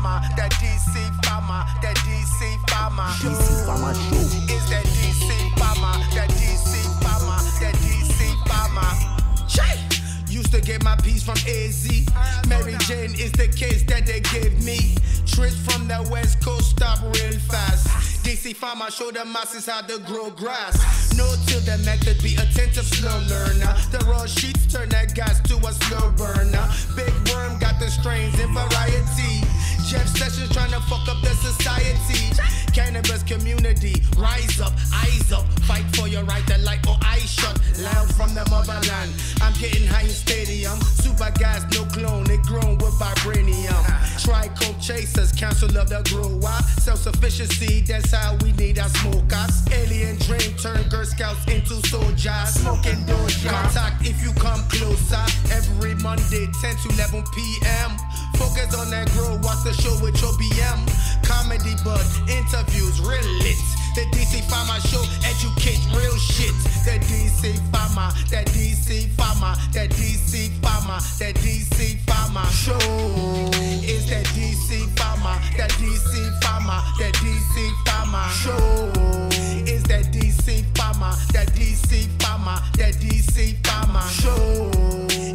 farmer, that DC farmer, that DC farmer. DC farmer show. Is that DC farmer, that DC farmer, that DC farmer. Check. Used to get my piece from AZ. Mary Jane is the case that they gave me. Trips from the West Coast stop real fast. DC farmer show the masses how to grow grass. No till the method, be attentive, slow learner. The raw sheets turn that gas to a slow burner. Big worm got the strains in variety. Jeff Sessions trying to fuck up the society. Cannabis community, rise up, eyes up. Fight for your right to light or eye shut. Loud from the motherland. I'm getting high in stadium. Super gas, no clone, it grown with vibranium. Try coke chasers, council of the grower. Self-sufficiency, that's how we need our smokers. Alien dream turn Girl Scouts into soldiers. Smoking doja. Contact if you come closer. Every Monday, 10 to 11 p.m. Focus on that grow, watch the show with your BM. Comedy but interviews real lit. The DC Farmer Show, educate real shit. The DC Farmer, that DC Farmer, that DC Farmer, that DC Farmer Show. Is that DC Farmer, that DC Farmer, that DC Farmer Show. Is that DC Farmer, that DC Farmer, that DC Farmer Show.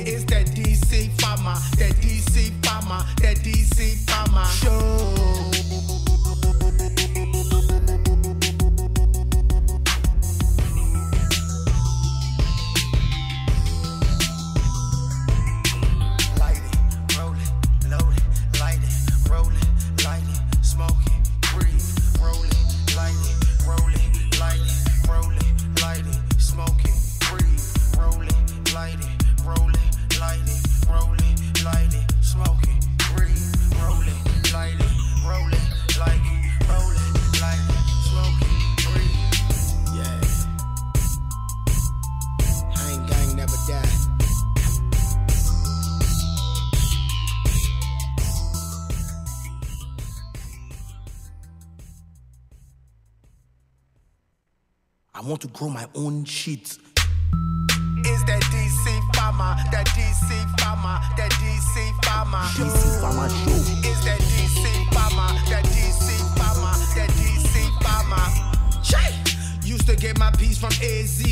Is that DC Farmer, that DC Farmer, that DC Farmer Show. I want to grow my own shit. Is that DC Farmer, that DC Farmer, that DC Farmer? DC Farmer Show. Is that DC Farmer, that DC Farmer, that DC Farmer? Check. Used to get my piece from AZ.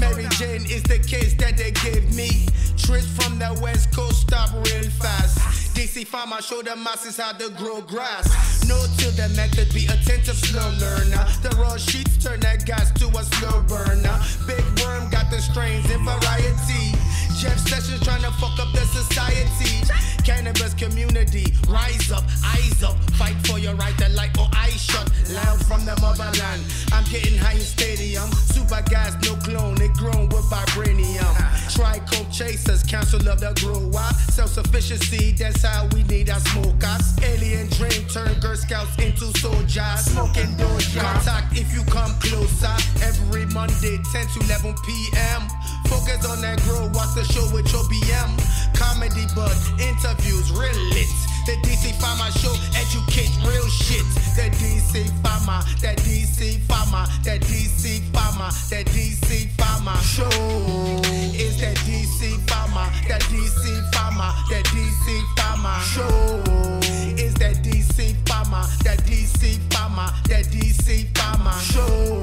Mary Jane is the case that they gave me. Trips from the West Coast stop real fast. DC Farmer show the masses how to grow grass. No till the method, be attentive, slow learner. The raw sheets turn that gas to a slow burner. Big worm got the strains in variety. Jeff Sessions trying to fuck up the society. Cannabis community, rise up, eyes up. Fight for your right to light or eye shut. Loud from the motherland. I'm getting high in stadium. Super gas, no clone, it grown with vibranium. Try coke chasers, council of the grower. Self-sufficiency, that's how we need our smokers. Alien dream turn Girl Scouts into soldiers. Smoking doja. Contact if you come closer. Every Monday, 10 to 11 p.m. Focus on that grow, watch the show with your BM. Comedy but interviews real lit. The DC Farmer Show, educate real shit. The DC Farmer, that DC Farmer, that DC Farmer, that DC Farmer Show. Is that DC Farmer, that DC Farmer, that DC Farmer Show. Is that DC Farmer, that DC Farmer, that DC Farmer Show.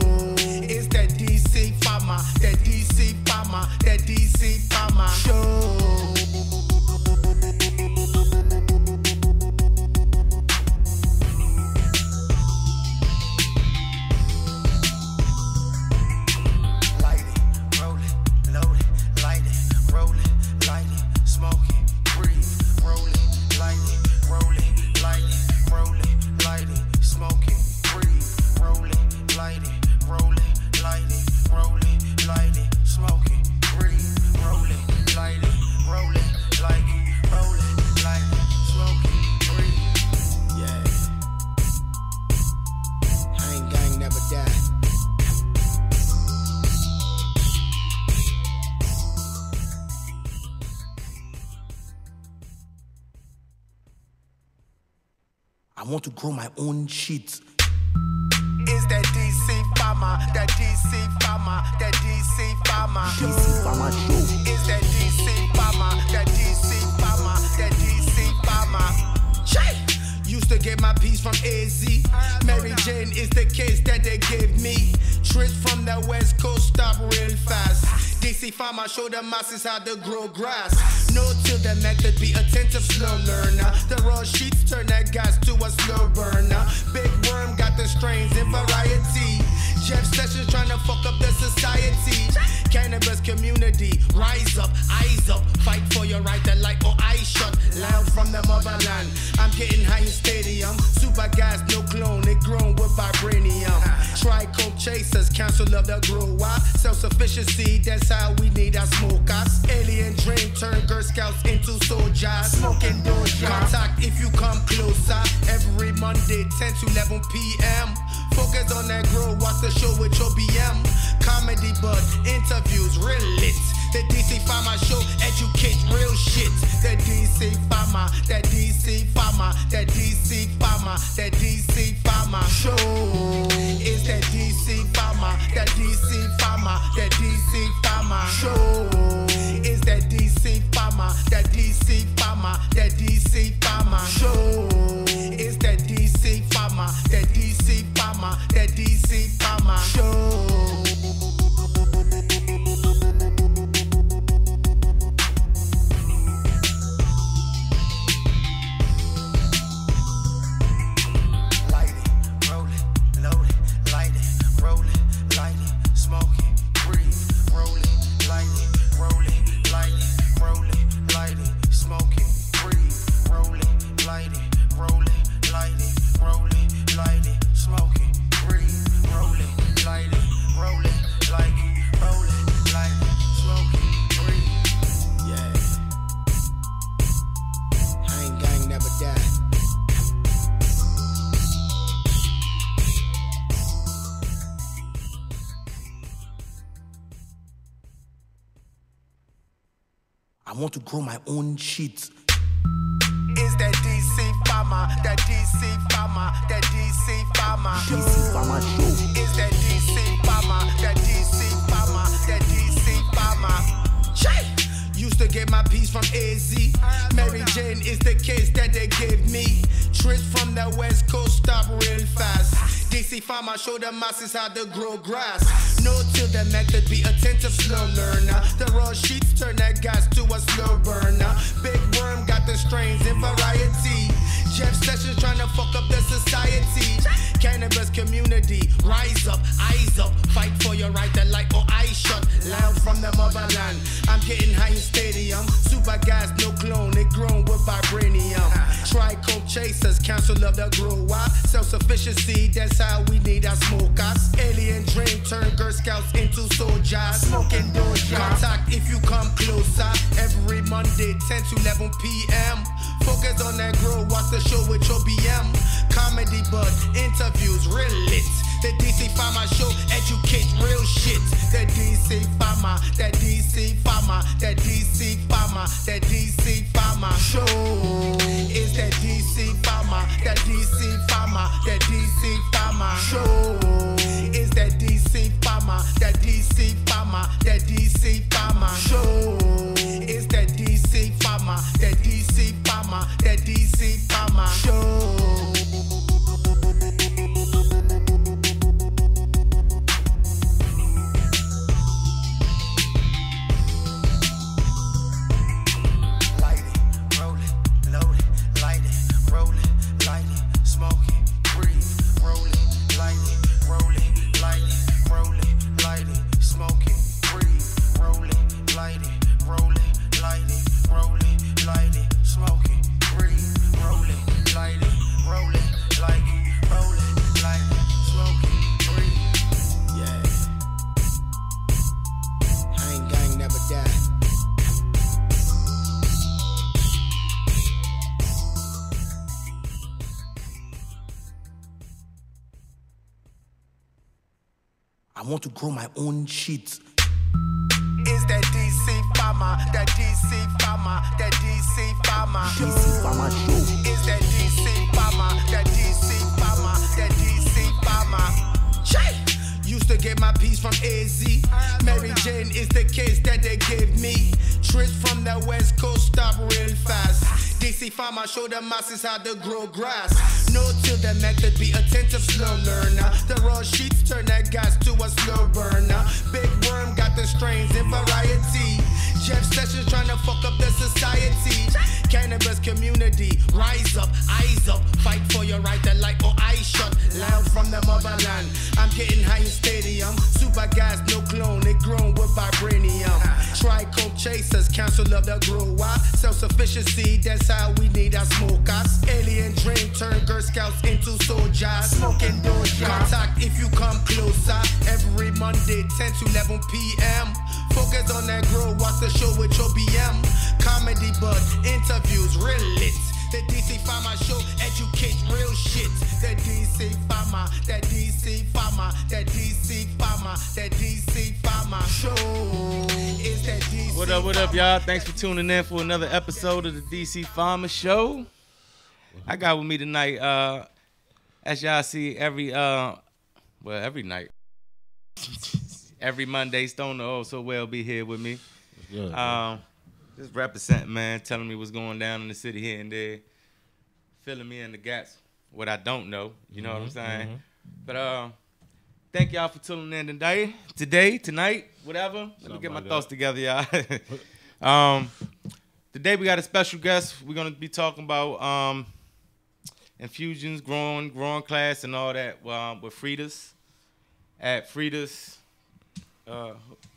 Is that DC Farmer, that DC Farmer, that DC Farmer Show. I want to grow my own shit. Is that DC Farmer, that DC Farmer, that DC Farmer? DC Farmer Show. Is that DC Farmer, that DC Farmer, that DC Farmer? Check. Used to get my piece from AZ. Mary Jane is the case that they gave me. Trips from the West Coast stop real fast. DC farmer show the masses how to grow grass. Note to the method, be attentive, slow learner. The raw sheets turn that gas to a slow burner. Big worm got the strains in variety. Jeff Sessions trying to fuck up the society. Cannabis community, rise up, eyes up. Fight for your right to light or eye shut. Loud from the motherland, I'm getting high in stadium. Super gas, no clone, it grown with vibranium. Try coke chasers, council of the grower. Self-sufficiency, that's how we need our smokers. Alien dream turn Girl Scouts into soldiers. Smoking doja. Contact if you come closer. Every Monday, 10 to 11 p.m. Focus on that grow, watch the show with your BM. Comedy but interviews, real lit. The DC Farmer Show, educate real shit. The DC Farmer, that DC Farmer, that DC Farmer, that DC Farmer Show. Is that DC Farmer, that DC Farmer, that DC Farmer Show. Is that DC Farmer, that DC Farmer, that DC Farmer Show. Is that DC Farmer, that DC Farmer, that DC Farmer Show. I want to grow my own shit. Is that DC Farmer, that DC Farmer, that DC Farmer DC Farmer Show. Is that DC Farmer, that DC Farmer, that DC Farmer Chey! Used to get my piece from AZ. Mary Jane is the case that they gave me. Trips from the West Coast stop real fast. DC Farmer show the masses how to grow grass. Note to the method, be attentive, slow learner. The raw sheets turn that gas to a slow burner. Big worm got the strains in variety. Jeff Sessions trying to fuck up the society. Cannabis community, rise up, eyes up. Fight for your right to light or eye shut. Loud from the motherland, I'm getting high in stadium. Super gas, no clone, it grown with vibranium. Try coke chasers, council of the grower. Self-sufficiency, that's how we need our smokers. Alien dream turn Girl Scouts into soldiers. Smoking doja. Contact if you come closer. Every Monday, 10 to 11 p.m. Focus on that grow, watch the show with your BM. Comedy but interviews, real lit. The DC Farmer Show, educate real shit. The DC Farmer, that DC Farmer, that DC Farmer, that DC Farmer Show. Is that DC Farmer, that DC Farmer, that DC Farmer Show. Is that DC Farmer, that DC Farmer, that DC Farmer Show. Is that DC Farmer, that DC Farmer, that DC Farmer Show. I want to grow my own shit. Is that DC Farmer, that DC Farmer, that DC Farmer DC Farmer Show. Is that DC Farmer, that DC Farmer, that DC Farmer Chey! used to get my piece from AZ. Mary Jane is the case that they gave me. Trips from the West Coast stop real fast. DC farmer show the masses how to grow grass. No till the method, be attentive, slow learner. The raw sheets turn that gas to a slow burner. Big worm got the strains in variety. Jeff Sessions trying to fuck up the society. Cannabis community, rise up, eyes up. Fight for your right to light or eyes shut. Loud from the motherland. I'm getting high in stadium. Super gas, no clone, it grown with vibranium. Try coke chasers, council of the grower. Self-sufficiency, that's how we need our smokers. Alien dream turn Girl Scouts into soldiers. Smoking doja. Contact if you come closer. Every Monday, 10 to 11 p.m. Focus on that grow, watch the show with your BM. Comedy but interviews, real lit. The DC Farmer Show, educate real shit. The DC Farmer, that DC Farmer, that DC Farmer, that DC Farmer Show. Is that DC What up, y'all? Thanks for tuning in for another episode of the DC Farmer Show. I got with me tonight, as y'all see every night. Every Monday, Stone also will be here with me. Just representing, man, telling me what's going down in the city here and there, filling me in the gaps, what I don't know, you know what I'm saying? But thank y'all for tuning in tonight, whatever. Let me get my thoughts together, y'all. Today we got a special guest. We're going to be talking about infusions, growing class and all that with Frida's. At Frida's.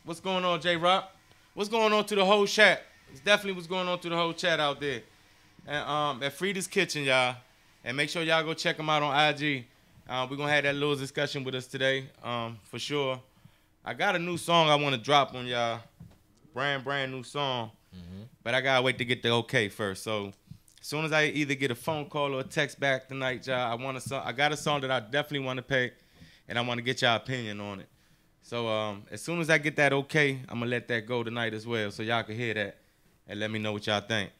What's going on, J-Rock? What's going on to the whole chat? It's definitely what's going on to the whole chat out there. And at Frida's Kitchen, y'all. And make sure y'all go check them out on IG. We're going to have that little discussion with us today, for sure. I got a new song I want to drop on y'all. Brand new song. But I got to wait to get the okay first. So as soon as I either get a phone call or a text back tonight, y'all, I got a song that I definitely want to pick. And I want to get y'all opinion on it. So as soon as I get that okay, I'm going to let that go tonight as well so y'all can hear that and let me know what y'all think.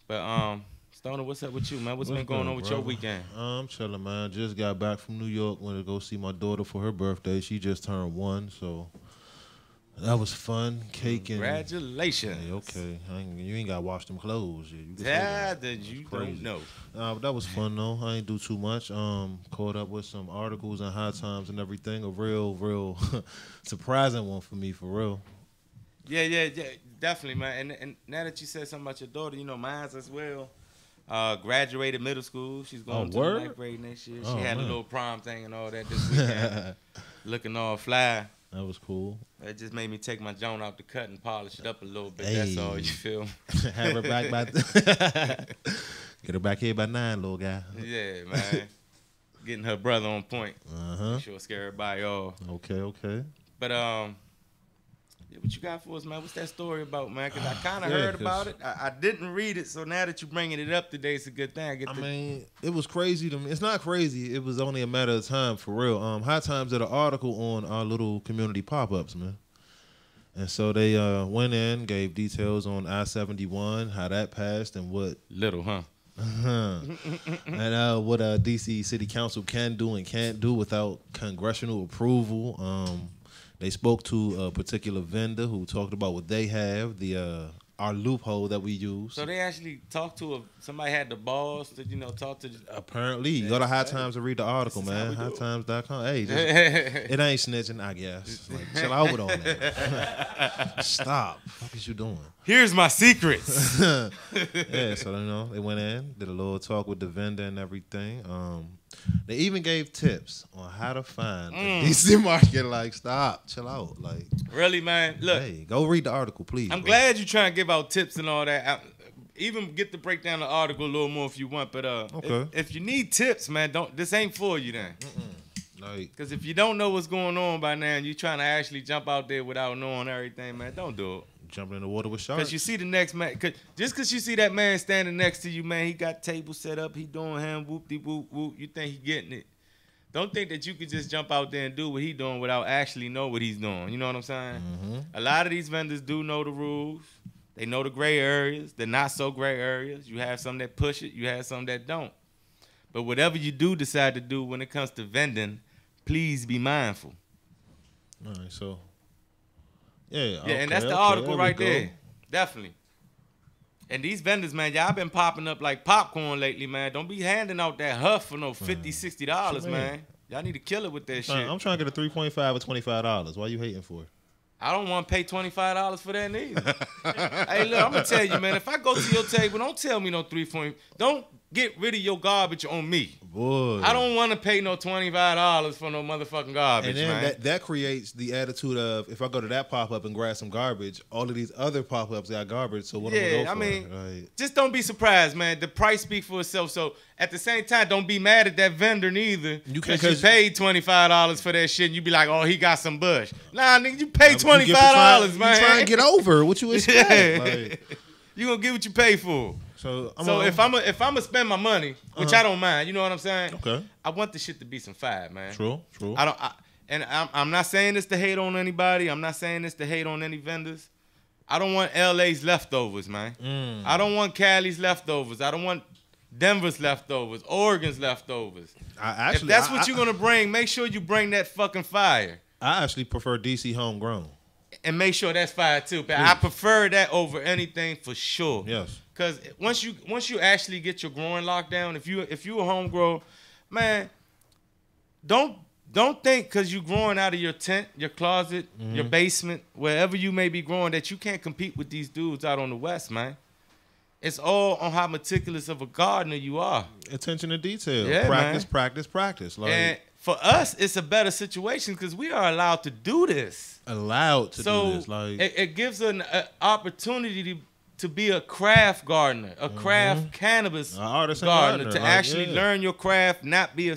But, Stoner, what's up with you, man? What's been going on with your weekend? I'm chilling, man. Just got back from New York. Went to go see my daughter for her birthday. She just turned 1, so that was fun. Cake and... Congratulations. Hey, okay. You ain't got to wash them clothes. You don't know. But that was fun, though. I ain't do too much. Caught up with some articles and High Times and everything. A real surprising one for me, for real. Yeah, definitely, man. And now that you said something about your daughter, you know, mine's as well. Graduated middle school. She's going to the 9th grade next year. She had a little prom thing and all that this weekend. Looking all fly. That was cool. It just made me take my joint out the cut and polish it up a little bit. Hey. That's all, you feel? Have her back by... Get her back here by 9, little guy. Yeah, man. Getting her brother on point. Make sure scare everybody off. Okay. But, what you got for us, man? What's that story about, man? Because I kind of heard about it. I didn't read it, so now that you're bringing it up today, it's a good thing. I mean, it was crazy to me. It's not crazy. It was only a matter of time, for real. High Times did an article on our little community pop-ups, man. And so they went in, gave details on I-71, how that passed, and what... Little, huh? And what D.C. City Council can do and can't do without congressional approval. They spoke to a particular vendor who talked about what they have, our loophole that we use. So they actually talked to somebody had the balls to, talk to. Apparently. You go to High Times and read the article, man. Hightimes.com. Hey, it ain't snitching, I guess. Like, chill out with all that. Stop. What is you doing? Here's my secrets. Yeah, so, they went in, did a little talk with the vendor and everything. They even gave tips on how to find the DC market. Like, stop, chill out. Like, really, man. Look, hey, go read the article, please. I'm glad you're trying to give out tips and all that. Even get to break down the article a little more if you want. But okay. if you need tips, man, this ain't for you then. Because if you don't know what's going on by now and you're trying to actually jump out there without knowing everything, man, don't do it. Jumping in the water with sharks. Because you see the next man, just because you see that man standing next to you, man, he got tables set up, he doing him, whoop-de-whoop-whoop, you think he getting it. Don't think that you could just jump out there and do what he doing without actually know what he's doing. You know what I'm saying? A lot of these vendors do know the rules. They know the gray areas, the not so gray areas. You have some that push it, you have some that don't. But whatever you do decide to do when it comes to vending, please be mindful. All right, so yeah, Yeah, and that's the article right there. Definitely. And these vendors, man, y'all been popping up like popcorn lately, man. Don't be handing out that huff for no $50, $60, man. Y'all need to kill it with that shit. I'm trying to get a 3.5 or $25. Why you hating for it? I don't want to pay $25 for that neither. Hey, look, I'm gonna tell you, man. If I go to your table, don't tell me no 3. Don't get rid of your garbage on me. Boy, I don't want to pay no $25 for no motherfucking garbage, and then man. that creates the attitude of if I go to that pop up and grab some garbage, all of these other pop ups got garbage. So what am I gonna go for? Right. Just don't be surprised, man. The price speaks for itself. So at the same time, don't be mad at that vendor neither. You paid $25 for that shit, and you be like, oh, he got some bush. Nah, nigga, you paid $25, man. You trying to get over what you expect. Like, you gonna get what you pay for. So if I'ma spend my money, which I don't mind, you know what I'm saying? Okay. I want the shit to be some fire, man. True. I'm not saying this to hate on anybody. I'm not saying this to hate on any vendors. I don't want LA's leftovers, man. I don't want Cali's leftovers. I don't want Denver's leftovers, Oregon's leftovers. If that's what you're gonna bring, make sure you bring that fucking fire. I actually prefer DC homegrown. And make sure that's fire too. But I prefer that over anything for sure. Yes. Because once you actually get your growing locked down, if you a homegrown, man, don't think because you growing out of your tent, your closet, your basement, wherever you may be growing, that you can't compete with these dudes out on the West, man. It's all on how meticulous of a gardener you are. Attention to detail. Yeah, Practice. Like, and for us, it's a better situation because we are allowed to do this. Do this. Like, it gives an opportunity to be a craft gardener, a craft cannabis gardener, to actually learn your craft, not be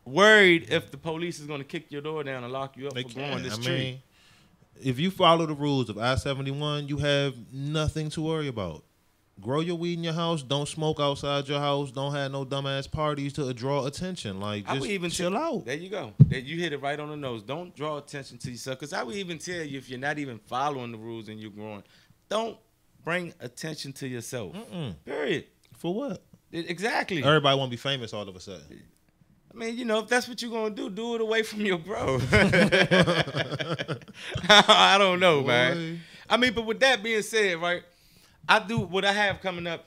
worried if the police is going to kick your door down and lock you up for growing this tree. If you follow the rules of I-71, you have nothing to worry about. Grow your weed in your house. Don't smoke outside your house. Don't have no dumbass parties to draw attention. Like, just chill out. There you go. You hit it right on the nose. Don't draw attention to yourself. Because I would even tell you, if you're not even following the rules and you're growing, don't bring attention to yourself. Period. For what? Exactly. Everybody want to be famous all of a sudden. I mean, you know, if that's what you're going to do it away from your bro. I don't know, man. I mean, but with that being said, right, I do what I have coming up.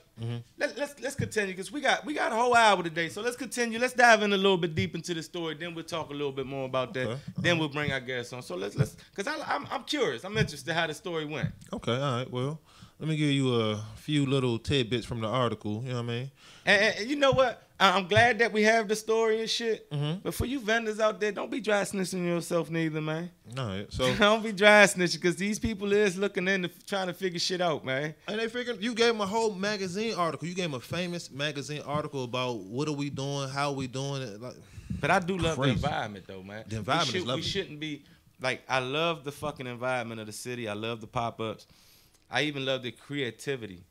Let's continue because we got a whole hour today. So let's continue. Let's dive in a little bit deep into the story. Then we'll talk a little bit more about that. Then we'll bring our guests on. So let's because I'm curious. I'm interested how the story went. Okay, all right. Well, let me give you a few little tidbits from the article. You know what I mean? And you know what? I'm glad that we have the story and shit. But for you vendors out there, don't be dry snitching yourself neither, man. All right, so don't be dry snitching because these people is looking into trying to figure shit out, man. And they figured you gave them a whole magazine article. You gave them a famous magazine article about what are we doing, how are we doing it. Like, but I do love the environment though, man. The environment is lovely. We shouldn't be like, I love the fucking environment of the city. I love the pop-ups. I even love the creativity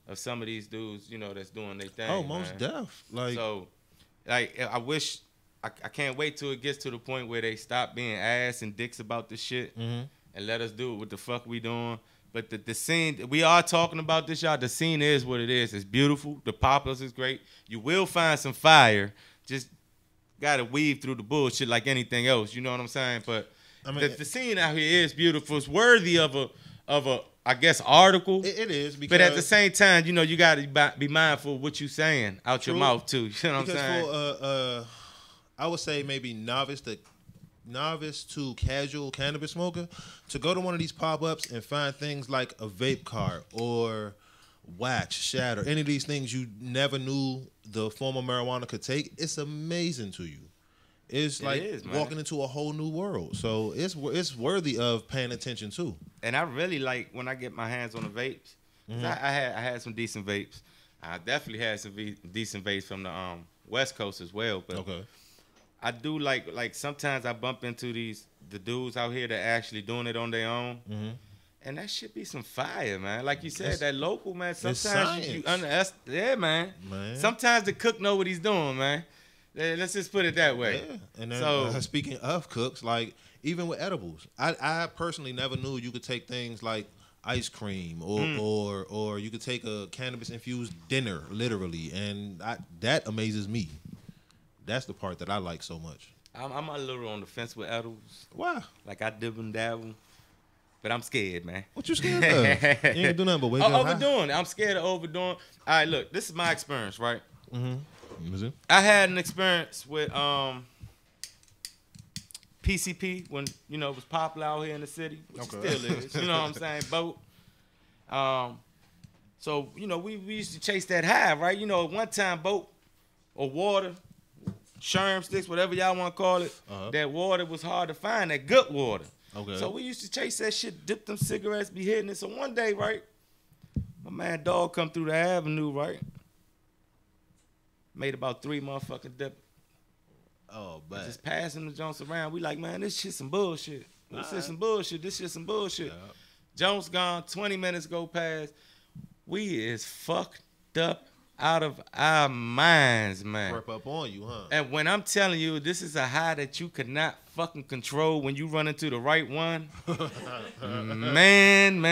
of some of these dudes, you know, that's doing their thing. Oh, most deaf. So, I wish, I can't wait till it gets to the point where they stop being ass and dicks about this shit and let us do what the fuck we doing. But the scene, we are talking about this, y'all. The scene is what it is. It's beautiful. The pop-ups is great. You will find some fire. Just got to weave through the bullshit like anything else. You know what I'm saying? But I mean, the scene out here is beautiful. It's worthy of a I guess article. It is, because, but at the same time, you know, you got to be mindful of what you saying out your mouth too. You know what I'm saying? For I would say maybe novice to casual cannabis smoker to go to one of these pop-ups and find things like a vape cart or wax, shatter, any of these things you never knew the form of marijuana could take. It's amazing to you. It's like walking into a whole new world. So it's worthy of paying attention to. And I really like when I get my hands on the vapes. I had some decent vapes. I definitely had some decent vapes from the West Coast as well. But I do like sometimes I bump into the dudes out here that actually doing it on their own. And that should be some fire, man. Like you said, that local, man. Sometimes you underestimate, man. Sometimes the cook know what he's doing, man. Let's just put it that way. Yeah. And then speaking of cooks, like even with edibles, I personally never knew you could take things like ice cream or you could take a cannabis infused dinner literally, and that amazes me. That's the part that I like so much. I'm a little on the fence with edibles. Why? Like I dib and dabble, but I'm scared, man. What you scared of? You ain't do nothing but wake up high. Overdoing it. I'm scared of overdoing. All right, look, this is my experience, right? Mm-hmm. I had an experience with PCP when it was popular out here in the city, which it still is. You know what I'm saying? Boat. So we used to chase that high, right? One time boat or water, sherm sticks, whatever y'all want to call it. That water was hard to find. That good water. Okay. So we used to chase that shit, dip them cigarettes, be hitting it. So one day, right, my man dog come through the avenue, right? Made about 3 motherfucking dip. Oh, bad. Just passing the Jones around. We like, man, this shit some bullshit. This shit some bullshit. This shit some bullshit. Yeah. Jones gone. 20 minutes go past. We is fucked up out of our minds, man. Rip up on you, huh? And when I'm telling you, this is a high that you could not fucking control when you run into the right one. man.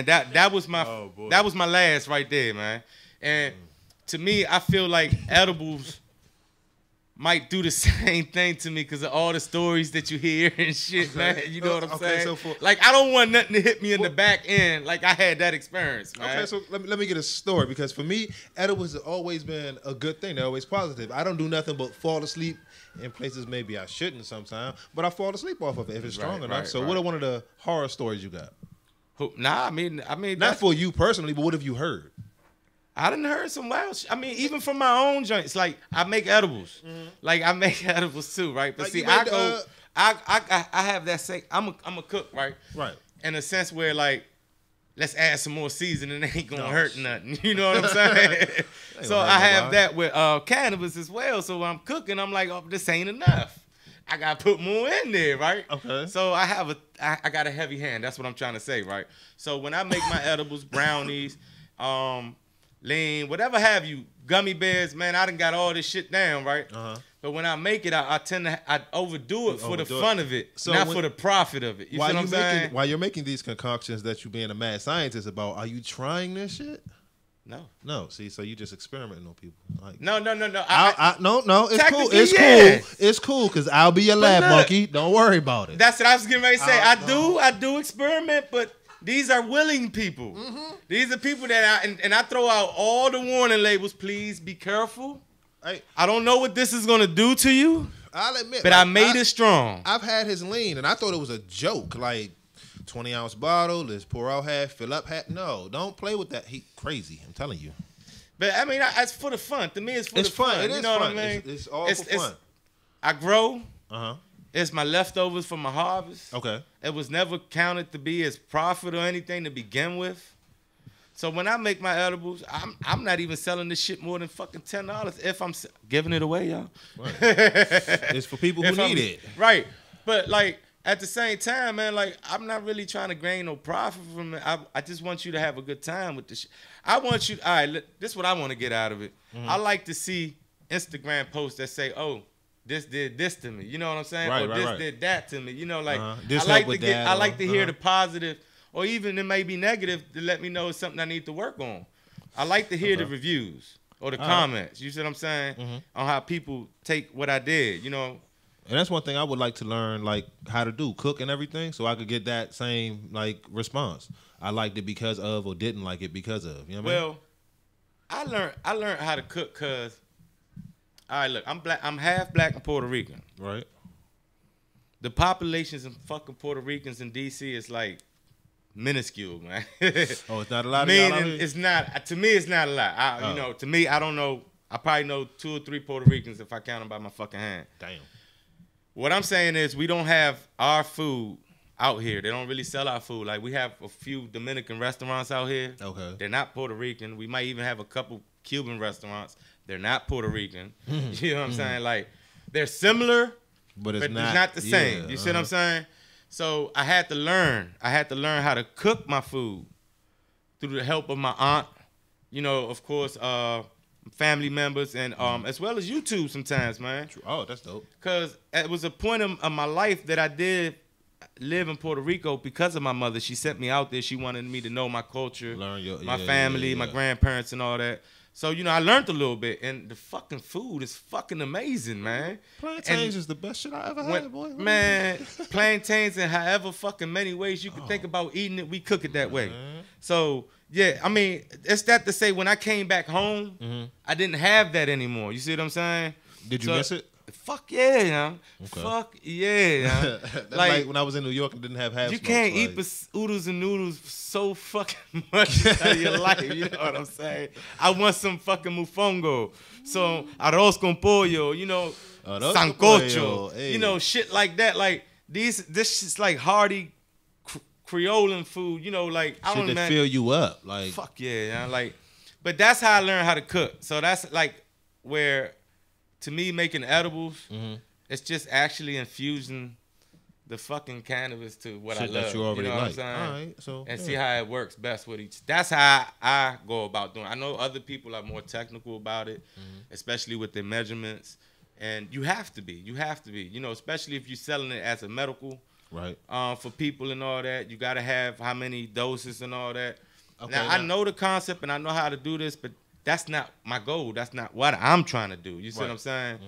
That was my last right there, man. And to me, I feel like edibles might do the same thing to me because of all the stories that you hear and shit, man. You know what I'm saying? So like, I don't want nothing to hit me in the back end like I had that experience, man. Okay, so let me get a story because for me, edibles has always been a good thing. They're always positive. I don't do nothing but fall asleep in places maybe I shouldn't sometimes, but I fall asleep off of it if it's strong enough. So what are one of the horror stories you got? Nah, I mean, not for you personally, but what have you heard? I done heard some wild shit. I mean, even from my own joints, like I make edibles. Like I make edibles too, right? But like see, I have that say. I'm a cook, right? Right. In a sense where like, let's add some more seasoning. It ain't gonna hurt nothing. You know what I'm saying? So I have that with cannabis as well. So when I'm cooking, I'm like, oh, this ain't enough. I gotta put more in there, right? Okay. So I got a heavy hand. That's what I'm trying to say, right? So when I make my edibles, brownies, lean, whatever have you, gummy bears, man, I done got all this shit down, right? But when I make it, I tend to overdo it for the fun of it, so not for the profit of it. You see what I'm saying? While you're making these concoctions that you're being a mad scientist about, are you trying this shit? No. See, so you just experimenting on people. Like, no. No. It's cool. It's cool because I'll be your lab monkey. Don't worry about it. That's what I was getting ready to say. I do experiment, but these are willing people. These are people that I throw out all the warning labels. Please be careful. I don't know what this is gonna do to you. I'll admit, but I made it strong. I've had his lean, and I thought it was a joke. Like 20-ounce bottle, let's pour out half, fill up half. No, don't play with that. He crazy. I'm telling you. But I mean, it's for the fun. To me, it's for the fun. It is you know fun. What I mean? It's all for fun. I grow. It's my leftovers from my harvest. Okay. It was never counted to be as profit or anything to begin with. So when I make my edibles, I'm not even selling this shit more than fucking $10 if I'm giving it away, y'all. Right. It's for people who need it. Right. But like at the same time, man, like I'm not really trying to gain no profit from it. I just want you to have a good time with this shit. I want you, all right, this is what I want to get out of it. I like to see Instagram posts that say, oh, this did this to me. You know what I'm saying? Or this did that to me. You know, like I like to hear the positive, or even it may be negative to let me know it's something I need to work on. I like to hear the reviews or the comments. You see what I'm saying? On how people take what I did, you know. And that's one thing I would like to learn, like how to do, cook and everything, so I could get that same like response. I liked it because of, or didn't like it because of. You know what I mean? I learned how to cook because, all right, look, I'm black. I'm half black and Puerto Rican. Right. The populations of fucking Puerto Ricans in D.C. is like minuscule, man. Oh, it's not a lot of y'all out here? It's not. To me, it's not a lot. You know, to me, I don't know. I probably know 2 or 3 Puerto Ricans if I count them by my fucking hand. Damn. What I'm saying is we don't have our food out here. They don't really sell our food. Like we have a few Dominican restaurants out here. Okay. They're not Puerto Rican. We might even have a couple Cuban restaurants. They're not Puerto Rican. You know what I'm saying? Like they're similar, but it's not the same. You see what I'm saying? So I had to learn. I had to learn how to cook my food through the help of my aunt. You know, of course, family members and as well as YouTube sometimes, man. Oh, that's dope. Because it was a point of my life that I did live in Puerto Rico because of my mother. She sent me out there. She wanted me to know my culture, learn my family, my grandparents and all that. So, you know, I learned a little bit, and the fucking food is fucking amazing, man. Plantains is the best shit I ever had, boy. Man, plantains in however fucking many ways you can think about eating it, we cook it that way. So, yeah, I mean, it's that to say when I came back home, I didn't have that anymore. You see what I'm saying? Did you miss it? Fuck yeah, yeah. Okay. Fuck yeah, yeah. like when I was in New York and didn't have half. You can't eat oodles and noodles so fucking much out of your life. You know what I'm saying? I want some fucking mofongo, so arroz con pollo, you know, sancocho, hey. you know, shit like that. Like this shit's like hearty Creolean food. You know, like I don't know, fill you up. Like fuck yeah, yeah. Like, but that's how I learned how to cook. So that's like where. To me, making edibles, it's just actually infusing the fucking cannabis to what I love. That you already know like. What I'm saying? All right, so and see how it works best with each. That's how I go about doing it. I know other people are more technical about it, especially with their measurements. And you have to be. You have to be. You know, especially if you're selling it as a medical. Right. For people and all that. You got to have how many doses and all that. Okay, now, I know the concept and I know how to do this, but that's not my goal. That's not what I'm trying to do. You see what I'm saying?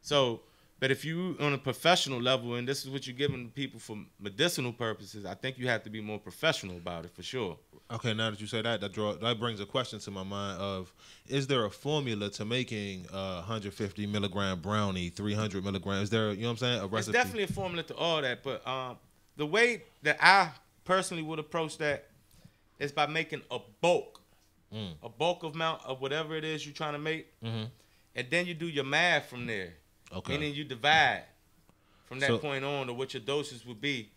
So, but if you on a professional level and this is what you're giving people for medicinal purposes, I think you have to be more professional about it for sure. Okay, now that you say that, that brings a question to my mind of, is there a formula to making 150 milligram brownie, 300 milligrams? Is there, you know what I'm saying, a recipe? It's definitely a formula to all that, but the way that I personally would approach that is by making a bulk amount of whatever it is you're trying to make, and then you do your math from there. Okay. And then you divide from that point on to what your doses would be,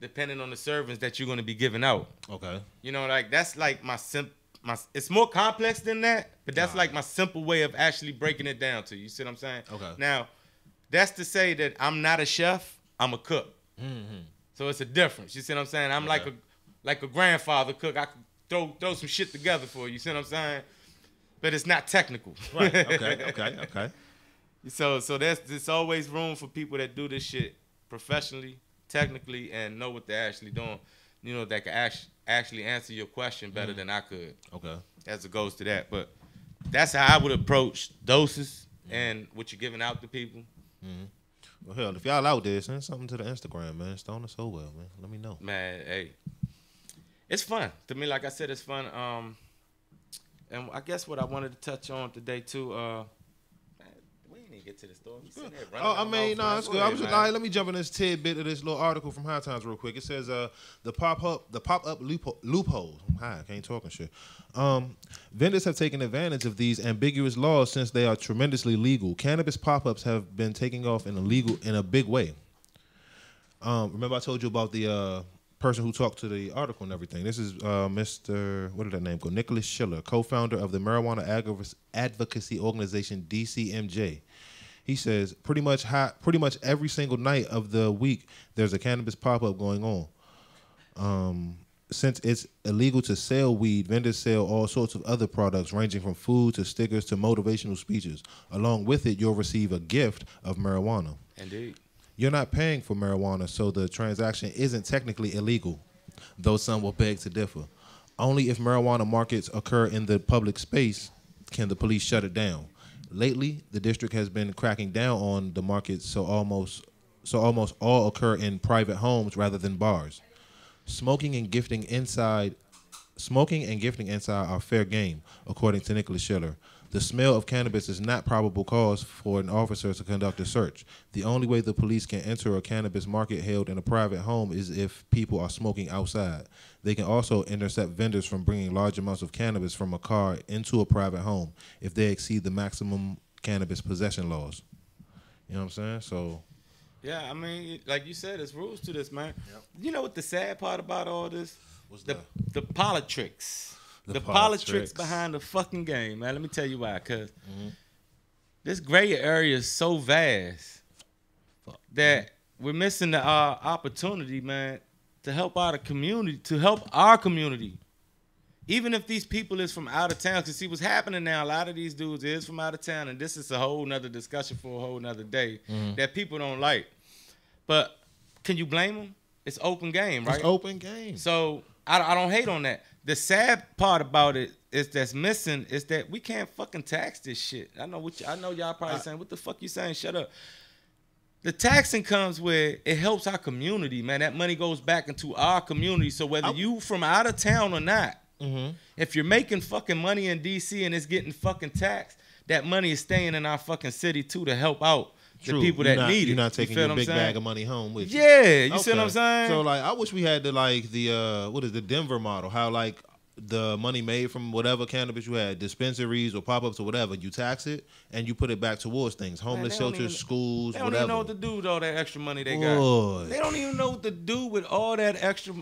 depending on the servings that you're going to be giving out. Okay. You know, like that's like my it's more complex than that, but that's like my simple way of actually breaking it down to you. You see what I'm saying? Okay. Now, that's to say that I'm not a chef, I'm a cook. So it's a difference. You see what I'm saying? I'm like a grandfather cook. I could throw some shit together for you. You see what I'm saying? But it's not technical. Right. Okay. So there's always room for people that do this shit professionally, technically, and know what they're actually doing. You know, that can actually answer your question better than I could. Okay. As it goes to that. But that's how I would approach doses and what you're giving out to people. Well, hell, if y'all out there, send something to the Instagram, man. Stone us so well, man. Let me know. Man, hey. It's fun. To me, like I said, it's fun. And I guess what I wanted to touch on today, too, man, we didn't even get to the store. We sitting there running it's good. I was just let me jump in this tidbit of this little article from High Times real quick. It says the pop-up loopholes. I can't talk and shit. Vendors have taken advantage of these ambiguous laws since they are tremendously legal. Cannabis pop-ups have been taking off in a big way. Remember I told you about the person who talked to the article and everything. This is Mr. What did that name go? Nicholas Schiller, co-founder of the marijuana advocacy organization DCMJ. He says pretty much every single night of the week there's a cannabis pop-up going on. Since it's illegal to sell weed, vendors sell all sorts of other products ranging from food to stickers to motivational speeches. Along with it, you'll receive a gift of marijuana. Indeed. You're not paying for marijuana, so the transaction isn't technically illegal, though some will beg to differ. Only if marijuana markets occur in the public space can the police shut it down. Lately, the district has been cracking down on the markets, so almost all occur in private homes rather than bars. Smoking and gifting inside are fair game, according to Nicholas Schiller. The smell of cannabis is not probable cause for an officer to conduct a search. The only way the police can enter a cannabis market held in a private home is if people are smoking outside. They can also intercept vendors from bringing large amounts of cannabis from a car into a private home if they exceed the maximum cannabis possession laws. You know what I'm saying? So, yeah, I mean, like you said, there's rules to this, man. Yep. You know what the sad part about all this? What's the politics. The politics behind the fucking game, man. Let me tell you why. Because this gray area is so vast that we're missing the opportunity, man, to help out our community. Even if these people is from out of town, because see what's happening now, a lot of these dudes is from out of town, and this is a whole nother discussion for a whole nother day that people don't like. But can you blame them? It's open game, right? It's open game. So I don't hate on that. The sad part about it that's missing is that we can't fucking tax this shit. I know y'all probably saying, what the fuck you saying? Shut up. The taxing comes where it helps our community, man. That money goes back into our community. So whether you from out of town or not, if you're making fucking money in DC and it's getting fucking taxed, that money is staying in our fucking city too to help out the people that need it. You're not taking your big bag of money home with you. Yeah, you see what I'm saying? So like, I wish we had the Denver model, how like the money made from whatever cannabis you had, dispensaries or pop-ups or whatever, you tax it and you put it back towards things, homeless shelters, schools, whatever. They don't even know what to do with all that extra money they got. They don't even know what to do with all that extra.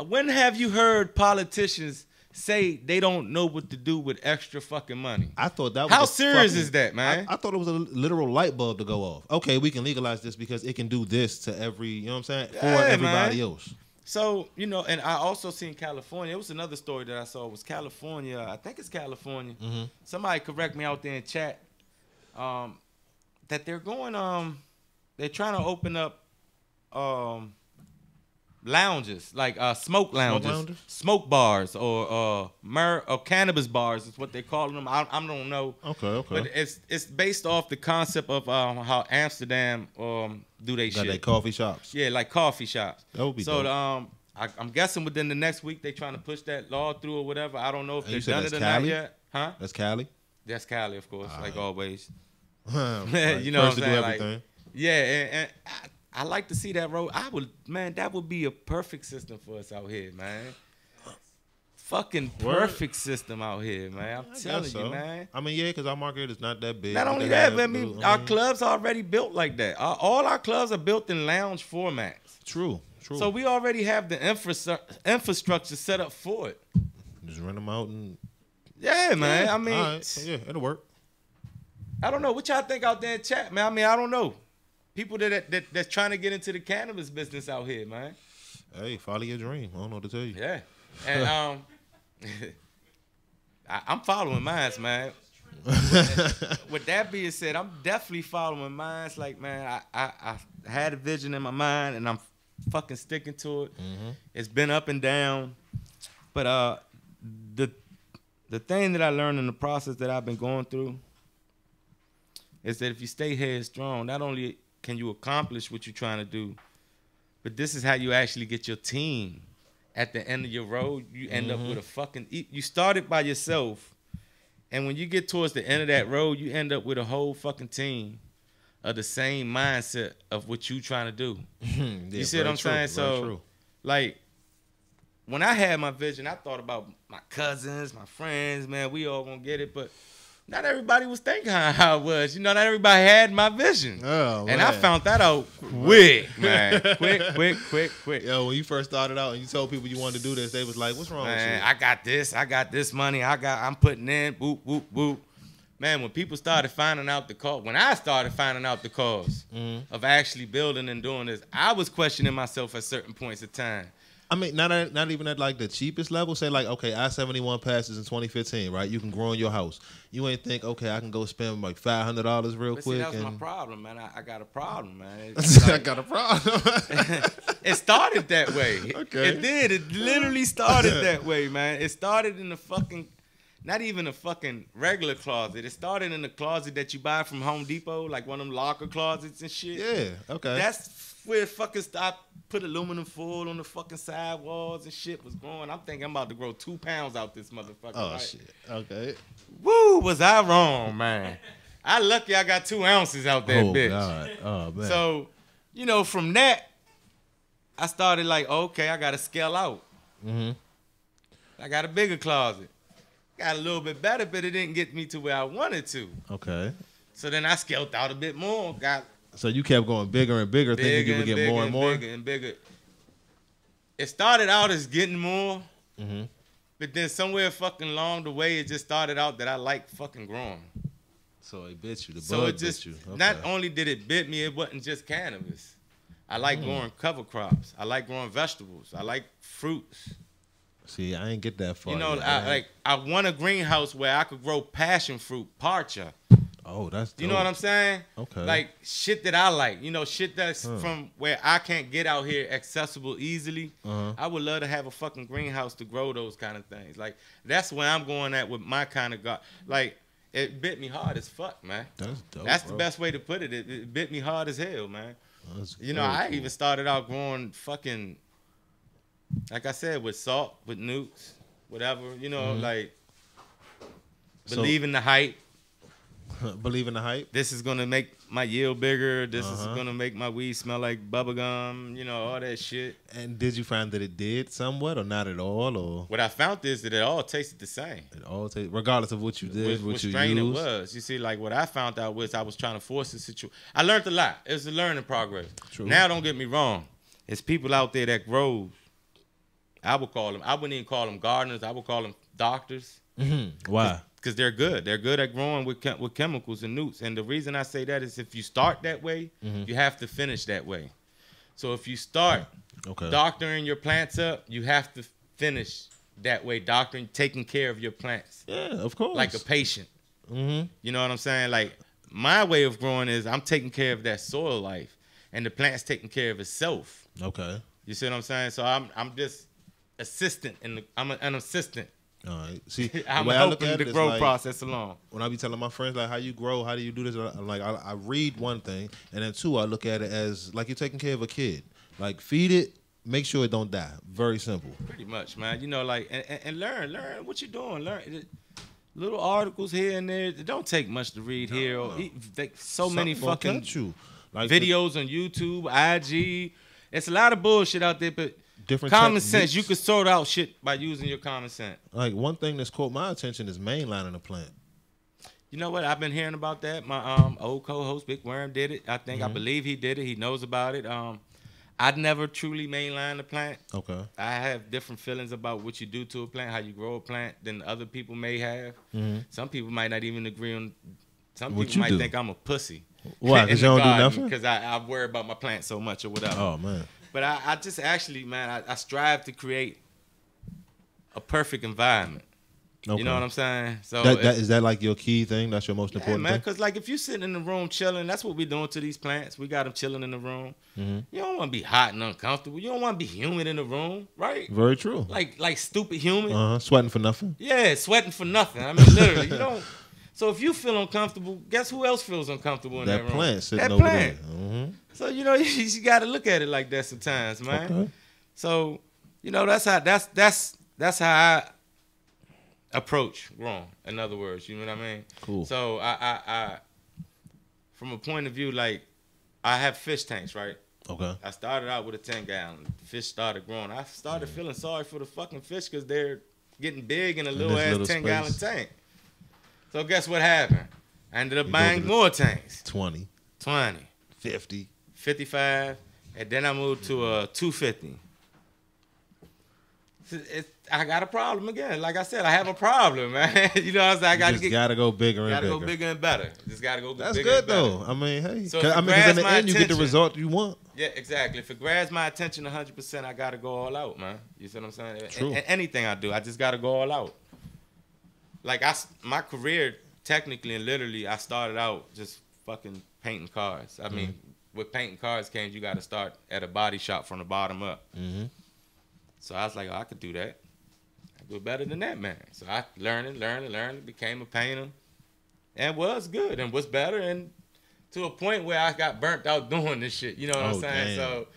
When have you heard politicians say they don't know what to do with extra fucking money? I thought that was how serious is that, man? I thought it was a literal light bulb to go off. Okay, we can legalize this because it can do this to every, you know what I'm saying, for everybody else. So, you know, and I also seen California. It was another story that I saw. It was California. I think it's California. Somebody correct me out there in chat. That they're going, they're trying to open up lounges, like smoke lounges, smoke bars, or cannabis bars is what they call them. I don't know. Okay. But it's based off the concept of how Amsterdam do they shit. Like coffee shops. Yeah, like coffee shops. That would be dope. I'm guessing within the next week they trying to push that law through or whatever. I don't know if they've done it or not yet. Huh? That's Cali. That's Cali, of course, like always. Right. You know what I'm saying? Like, yeah, and I like to see that road. That would be a perfect system for us out here, man. Fucking perfect system out here, man. I'm telling you, man. I mean, yeah, because our market is not that big. Not only that, but our clubs are already built like that. All our clubs are built in lounge formats. True. So we already have the infrastructure set up for it. Just rent them out and. Yeah, man. Yeah. I mean, right. Yeah, it'll work. I don't know what y'all think out there in chat, man. I mean, I don't know. People that's trying to get into the cannabis business out here, man. Hey, follow your dream. I don't know what to tell you. Yeah, and I'm following mine, man. With that being said, I'm definitely following mine. Like, man, I had a vision in my mind, and I'm fucking sticking to it. It's been up and down, but the thing that I learned in the process that I've been going through is that if you stay headstrong, not only can you accomplish what you're trying to do, but this is how you actually get your team. At the end of your road, you end up with a fucking... You started by yourself, and when you get towards the end of that road, you end up with a whole fucking team of the same mindset of what you trying to do. You see what I'm saying? So, like, when I had my vision, I thought about my cousins, my friends, man, we all gonna get it, but not everybody was thinking how it was. You know, not everybody had my vision. Oh, man. And I found that out quick, man. Quick. Yo, when you first started out and you told people you wanted to do this, they was like, what's wrong with you? I got this money, I'm putting in, boop, boop, boop. Man, when people started finding out the cause, when I started finding out the cause of actually building and doing this, I was questioning myself at certain points of time. I mean, not even at like the cheapest level. Say like, okay, I-71 passes in 2015, right? You can grow in your house. You ain't think, okay, I can go spend like $500 real quick. See, that was my problem, man. I got a problem, man. I got a problem. It started that way. Okay. It did. It literally started that way, man. It started in the fucking, not even a fucking regular closet. It started in the closet that you buy from Home Depot, like one of them locker closets and shit. Yeah, okay. That's where it fucking stopped. Put aluminum foil on the fucking side walls and shit was growing. I'm thinking I'm about to grow 2 pounds out this motherfucker. Oh, right? Shit. Okay. Woo, was I wrong, man. I lucky I got 2 ounces out that bitch. God. Oh, man. So, you know, from that, I started like, okay, I got to scale out. I got a bigger closet. Got a little bit better, but it didn't get me to where I wanted to. Okay. So then I scaled out a bit more. So you kept going bigger and bigger, thinking you would get more and more? Bigger and bigger. It started out as getting more, but then somewhere fucking along the way, it just started out that I like fucking growing. So it bit you. The so bug it just, bit you. Okay. Not only did it bit me, it wasn't just cannabis. I like growing cover crops. I like growing vegetables. I like fruits. See, I ain't get that far. You know, I want a greenhouse where I could grow passion fruit, parcha, Oh, that's dope. You know what I'm saying? Okay. Like shit that I like. You know, shit that's from where I can't get out here accessible easily. I would love to have a fucking greenhouse to grow those kind of things. Like that's where I'm going at with my kind of God. Like it bit me hard as fuck, man. That's dope. That's the best way to put it. It bit me hard as hell, man. You know, I even started out growing fucking, like I said, with salt, with nukes, whatever. You know, like believe in the hype. Believe in the hype. This is gonna make my yield bigger. This is gonna make my weed smell like bubblegum. You know, all that shit. And did you find that it did somewhat, or not at all, or What I found is that it all tasted the same. it all regardless of what you did, what you strain used? it was. You see, like what I found out was I was trying to force the situation. I learned a lot. It was a learning progress. True. Now, don't get me wrong. It's people out there that grow. I wouldn't even call them gardeners. I would call them doctors. Why? Because they're good. They're good at growing with chemicals and newts. And the reason I say that is if you start that way, you have to finish that way. So if you start doctoring your plants up, you have to finish that way, doctoring, taking care of your plants. Yeah, of course. Like a patient. You know what I'm saying? Like my way of growing is I'm taking care of that soil life, and the plant's taking care of itself. Okay. You see what I'm saying? So I'm just assistant, I'm an assistant. All right. See, I'm the way I look helping at the it is grow like, process along. when I be telling my friends like how you grow, how do you do this, I'm like I read one thing, and then two, I look at it as like you're taking care of a kid. Like feed it, make sure it don't die. Very simple. Pretty much, man. You know, like and learn what you're doing. Learn little articles here and there. It don't take much to read here. Or so many fucking like videos on YouTube, IG. It's a lot of bullshit out there, but different common sense. techniques. You can sort out shit by using your common sense. Like one thing that's caught my attention is mainlining a plant. You know what? I've been hearing about that. My old co-host Big Worm did it. I believe he did it. He knows about it. I'd never truly mainline a plant. Okay. I have different feelings about what you do to a plant, how you grow a plant, than other people may have. Some people might not even agree on. Some people might think I'm a pussy. Why? Because you don't do nothing? Because I worry about my plant so much or whatever. Oh, man. But I just actually, man, I strive to create a perfect environment. Okay. You know what I'm saying? So is that like your key thing? That's your most important man, thing? because like if you're sitting in the room chilling, that's what we're doing to these plants. We got them chilling in the room. You don't want to be hot and uncomfortable. You don't want to be humid in the room, right? Very true. Like stupid humid. Sweating for nothing. Yeah, sweating for nothing. I mean, literally, you don't. So if you feel uncomfortable, guess who else feels uncomfortable in that room? Plant sitting that over plant. there. So you know you got to look at it like that sometimes, man. Okay. So you know that's how I approach growing. In other words, you know what I mean? Cool. So I from a point of view, like I have fish tanks, right? Okay. I started out with a 10-gallon. The fish started growing. I started feeling sorry for the fucking fish because they're getting big in a little ass 10-gallon tank. So guess what happened? I ended up buying more tanks. 20. 50. 55. And then I moved to a 250. I got a problem again. Like I said, I have a problem, man. You know what I'm saying? I gotta go bigger and bigger. Gotta go bigger and better. Just gotta go That's bigger good and better. though. I mean, hey. So because in the end, you get the result you want. Yeah, exactly. If it grabs my attention 100%, I gotta go all out, man. You see what I'm saying? True. Anything I do, I just gotta go all out. Like my career, technically and literally, I started out just fucking painting cars. I mean, with painting cars came, you gotta start at a body shop from the bottom up. So I was like, oh, I could do that. I do better than that, man. So I learned, became a painter, and was good and was better, and to a point where I got burnt out doing this shit. You know what I'm saying? Damn. So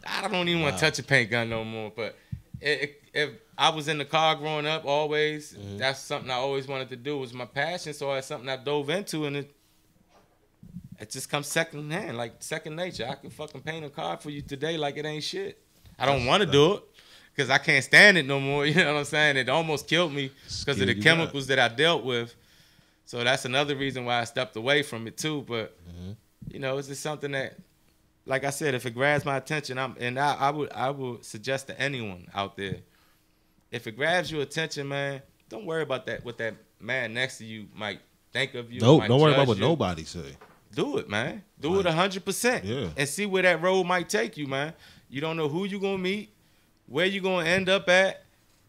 I don't even want to touch a paint gun no more. But if I was in the car growing up, always, that's something I always wanted to do. It was my passion, so it's something I dove into, and it just comes second hand, like second nature. I can fucking paint a car for you today like it ain't shit. I don't want to do it because I can't stand it no more. You know what I'm saying? It almost killed me because of the chemicals that I dealt with. So that's another reason why I stepped away from it too. But you know, it's just something that, like I said, if it grabs my attention, I would suggest to anyone out there, if it grabs your attention, man, don't worry about that. What that man next to you might think of you. Nope, don't worry about what nobody say. Do it, man. Do it 100%. Yeah. And see where that road might take you, man. You don't know who you're going to meet, where you're going to end up at.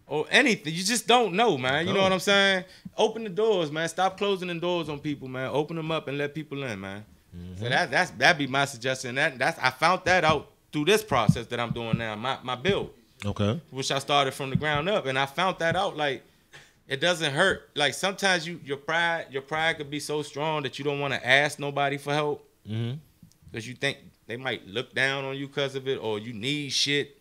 or anything. You just don't know, man. You know what I'm saying? Open the doors, man. Stop closing the doors on people, man. Open them up and let people in, man. So that'd be my suggestion. That's I found that out through this process that I'm doing now, my build. Okay. Which I started from the ground up, and I found that out. Like, it doesn't hurt. Like, sometimes your pride could be so strong that you don't want to ask nobody for help because you think they might look down on you because of it, or you need shit.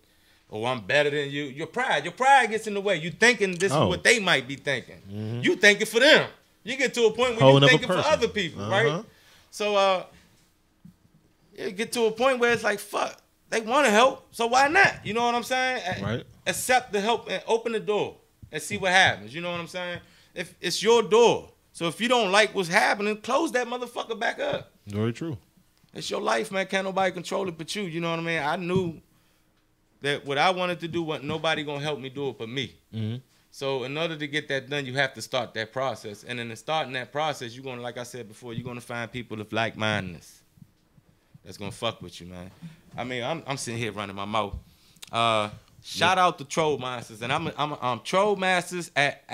Oh, I'm better than you. Your pride gets in the way. You thinking this is what they might be thinking. You thinking for them. You get to a point where you thinking for other people, right? So you get to a point where it's like, fuck, they want to help, so why not? You know what I'm saying? Right. Accept the help and open the door and see what happens. You know what I'm saying? If it's your door, so if you don't like what's happening, close that motherfucker back up. Very true. It's your life, man. Can't nobody control it but you. You know what I mean? I knew that what I wanted to do, wasn't nobody gonna help me do it but me. So in order to get that done, you have to start that process. And in starting that process, you're gonna, like I said before, you're gonna find people of like-mindedness that's gonna fuck with you, man. I mean, I'm sitting here running my mouth. Shout out to Troll Masters, and I'm Troll Masters at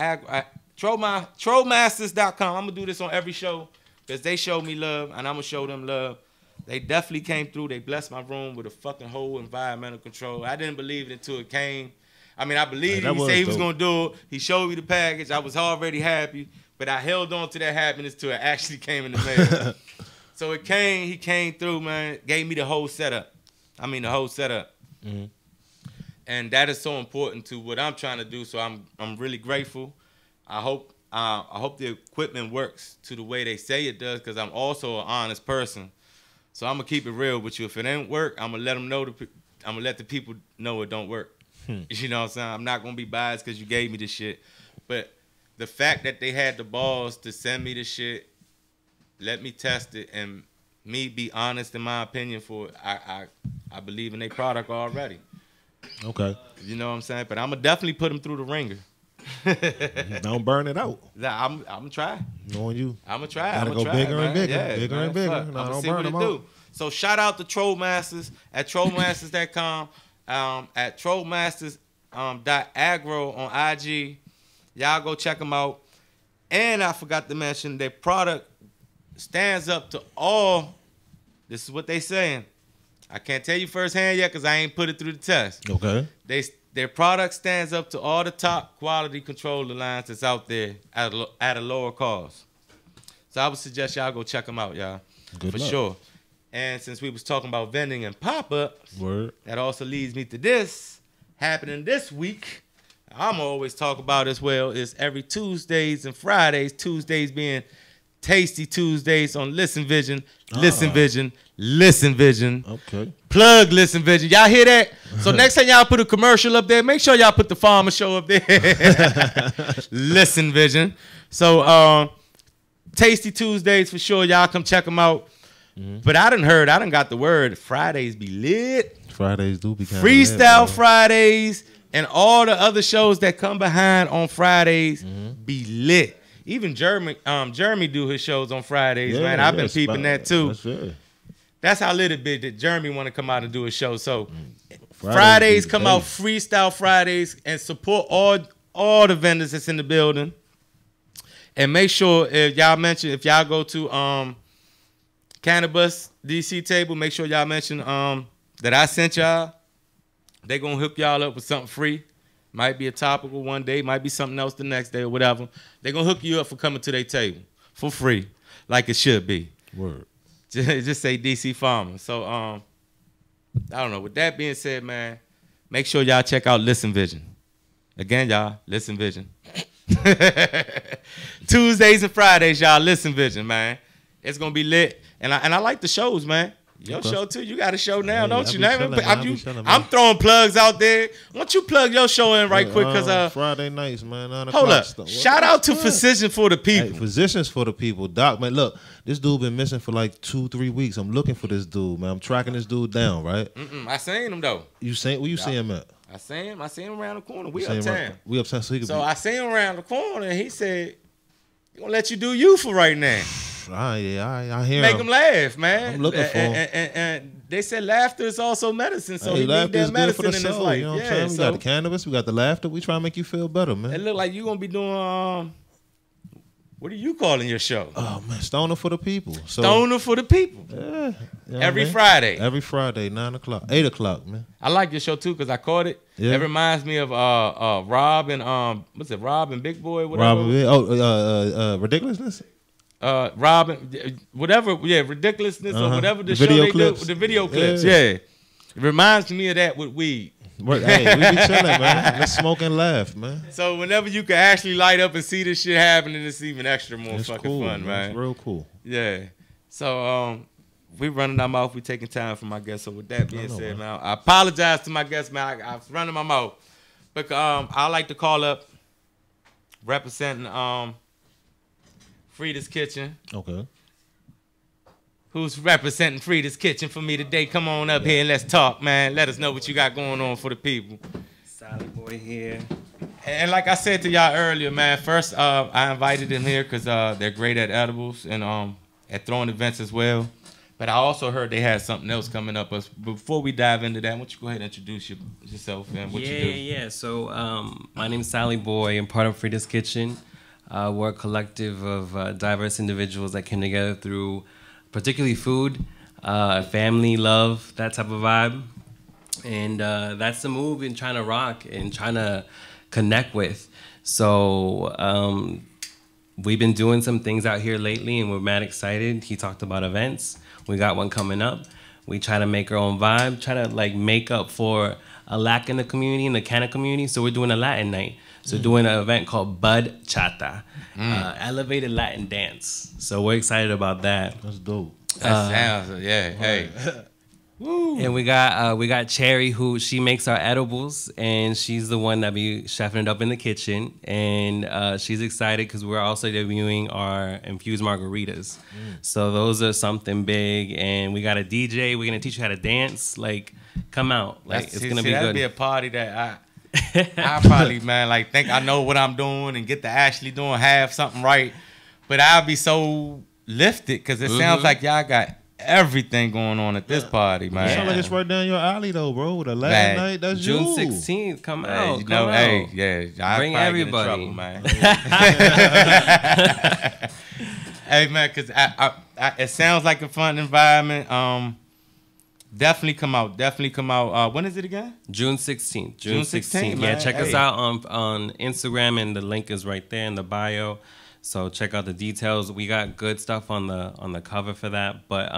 trollmasters.com. I'm gonna do this on every show because they showed me love, and I'm gonna show them love. They definitely came through. They blessed my room with a fucking whole environmental control. I didn't believe it until it came. I mean, I believed it. He said he was going to do it. He showed me the package. I was already happy, but I held on to that happiness till it actually came in the mail. So it came. He came through, man. Gave me the whole setup. I mean, the whole setup. And that is so important to what I'm trying to do. So I'm really grateful. I hope the equipment works to the way they say it does, because I'm also an honest person. So I'm gonna keep it real with you. If it ain't work, I'm gonna let them know. I'm gonna let the people know it don't work. You know what I'm saying? I'm not gonna be biased because you gave me the shit. But the fact that they had the balls to send me the shit, let me test it, and me be honest in my opinion for it, I believe in their product already. Okay. You know what I'm saying? But I'm gonna definitely put them through the ringer. Don't burn it out. I'm gonna try. Knowing you. I'm gonna try. Gotta go bigger and bigger. Bigger and bigger. No, don't burn them out. So shout out to Troll Masters at trollmasters.com, at trollmasters.agro on IG. Y'all go check them out. And I forgot to mention their product stands up to all. This is what they saying. I can't tell you firsthand yet because I ain't put it through the test. Okay. Their product stands up to all the top quality controller lines that's out there at a lower cost. So I would suggest y'all go check them out, y'all. Good for luck. Sure. And since we was talking about vending and pop-ups, that also leads me to this happening this week. I'm always talk about as well is every Tuesdays and Fridays. Tuesdays being Tasty Tuesdays on Listen Vision. Listen Vision. Listen Vision. Okay. Plug Listen Vision. Y'all hear that? So next time y'all put a commercial up there, make sure y'all put the Farmer Show up there. Listen Vision. So Tasty Tuesdays for sure. Y'all come check them out. But I done got the word. Fridays be lit. Fridays do be kind of Freestyle lit, Fridays and all the other shows that come behind on Fridays be lit. Even Jeremy do his shows on Fridays, man. I've been peeping that too. That's how lit it be that Jeremy want to come out and do a show. So Fridays come out, Freestyle Fridays, and support all the vendors that's in the building. And make sure if y'all go to Cannabis DC table, make sure y'all mention that I sent y'all. They gonna hook y'all up with something free. Might be a topical one day, might be something else the next day or whatever. They gonna hook you up for coming to their table for free, like it should be. Word. Just say DC Farmer. So I don't know. With that being said, man, make sure y'all check out Listen Vision. Again, y'all, Listen Vision. Tuesdays and Fridays, y'all, Listen Vision, man. It's gonna be lit, and I like the shows, man. Your show too. You got a show now, don't you? I'm throwing plugs out there. Why don't you plug your show in right quick? Cause Friday nights, man. 9 hold up. Stuff. Shout out to Physicians for the People. Hey, Physicians for the People, Doc. Man, look, this dude been missing for like 2-3 weeks. I'm looking for this dude, man. I'm tracking this dude down, right? I seen him though. You seen? Where you see him at? I seen him around the corner. We uptown. We uptown. So I seen him around the corner, and he said, "He gonna let you do you for right now." I hear Make him laugh, man. I'm looking for him. And they said laughter is also medicine, so Hey, he need laughter is that good for medicine the in his soul. life. You know what I'm Yeah, saying? We so got the cannabis, we got the laughter. We try to make you feel better, man. it look like you gonna be doing what are you calling your show? Oh man, stoner for the people. So, Stoner for the people. Yeah, you know what Every I mean? Friday. Every Friday, 9 o'clock, 8 o'clock, man. I like your show too because I caught it. Yeah. It reminds me of Rob and what's it? Rob and Big Boy, whatever. Robin, ridiculousness. Rob and whatever, yeah, ridiculousness or whatever the show video they clips. do, the video clips, Yeah. yeah. It reminds me of that with weed. Hey, we be chilling, man. Let's smoke and laugh, man. So whenever you can actually light up and see this shit happening, it's even extra more It's fucking cool, fun, man. It's real cool. Yeah. So we running our mouth. We taking time for my guests. So with that being know, said, man. man, I apologize to my guests, man. I was running my mouth. But I like to call up representing Frida's Kitchen. Okay. Who's representing Frida's Kitchen for me today? Come on up here and let's talk, man. Let us know what you got going on for the people. Sally Boy here. And like I said to y'all earlier, man, first I invited them here because they're great at edibles and at throwing events as well. But I also heard they had something else coming up. But before we dive into that, why don't you go ahead and introduce yourself and what you do? Yeah. So my name's Sally Boy. I'm part of Frida's Kitchen. We're a collective of diverse individuals that came together through particularly food, family, love, that type of vibe. And that's the move in trying to rock and trying to connect with. So we've been doing some things out here lately and we're mad excited. He talked about events. We got one coming up. We try to make our own vibe, try to like make up for a lack in the community, in the Canna community. So we're doing a Latin night. So doing an event called Bud Chata, elevated Latin dance. So we're excited about that. That's dope. That sounds, yeah, hey. Woo. And we got Cherry, who she makes our edibles, and she's the one that be chefing it up in the kitchen. And she's excited because we're also debuting our infused margaritas. So those are something big. And we got a DJ. We're gonna teach you how to dance. Like, come out. Like, it's gonna be good. That'd be a party that I probably, man, like think I know what I'm doing and get to actually doing half something right. But I'll be so lifted because it sounds like y'all got everything going on at this party, man. It sounds like it's right down your alley, though, bro. With a Latin night, that's June you. 16th, come Hey, out. you come know, out. hey, yeah, I Bring probably get in everybody. trouble, man. Hey, man, because it sounds like a fun environment. Definitely come out. When is it again? June 16th. June 16th, Yeah, man. check us Hey. out on Instagram, and the link is right there in the bio. So check out the details. We got good stuff on the cover for that. But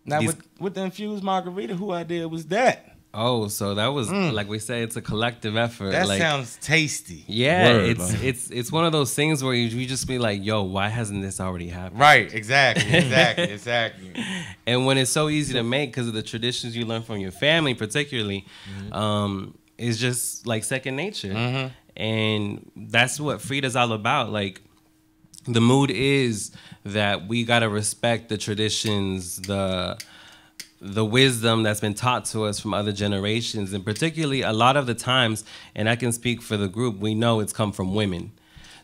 Now, These- with the infused margarita, who idea was that? so that was like we say, it's a collective effort. That like, sounds tasty. yeah, Word, it's man. it's one of those things where you just be like, yo, why hasn't this already happened? Right, exactly. And when it's so easy to make because of the traditions you learn from your family, particularly, it's just like second nature. And that's what Frida's all about. Like, the mood is that we gotta respect the traditions, the wisdom that's been taught to us from other generations, and particularly a lot of the times, and I can speak for the group, we know it's come from women.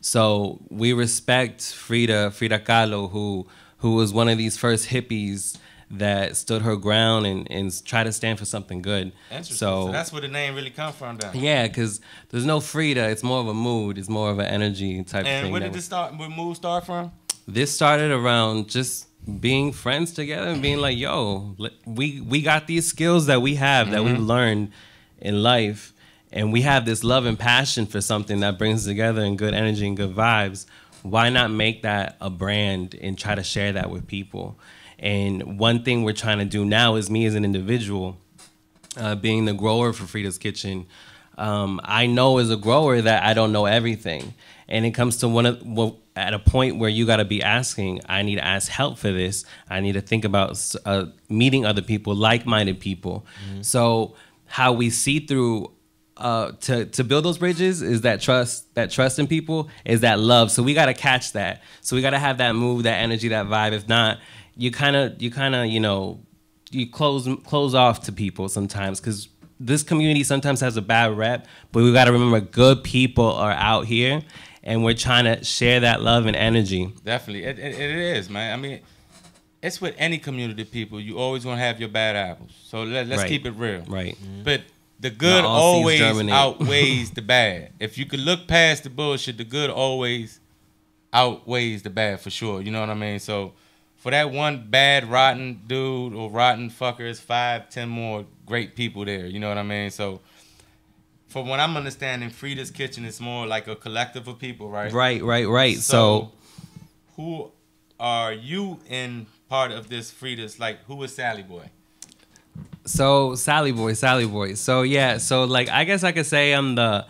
So we respect Frida Kahlo, who was one of these first hippies that stood her ground and tried to stand for something good. Interesting. So So that's where the name really come from, then. yeah, because there's no Frida. It's more of a mood. It's more of an energy type And thing. where did this start? Where mood start from? This started around just being friends together and being like, yo, we got these skills that we have that we've learned in life, and we have this love and passion for something that brings us together and good energy and good vibes. Why not make that a brand and try to share that with people? And one thing we're trying to do now is me as an individual, being the grower for Frida's Kitchen. I know as a grower that I don't know everything. And it comes to at a point where you got to be asking, I need to ask help for this. I need to think about meeting other people, like-minded people. So how we see through to build those bridges is that trust in people, is that love. So we got to catch that. So we got to have that move, that energy, that vibe. If not, you kind of you close off to people sometimes, because this community sometimes has a bad rep, but we got to remember good people are out here, and we're trying to share that love and energy. Definitely, it is, man. I mean, it's with any community people. You always gonna have your bad apples. So let's Right. keep it real. Right. But the good Not all seeds always germinate. outweighs the bad. If you could look past the bullshit, the good always outweighs the bad for sure. You know what I mean? So for that one bad, rotten dude or rotten fucker, it's 5, 10 more great people there. You know what I mean? So from what I'm understanding, Frida's Kitchen is more like a collective of people, right? Right. So who are you in part of this Frida's? Like, who is Sally Boy? So Sally Boy. So yeah, so like I guess I could say I'm the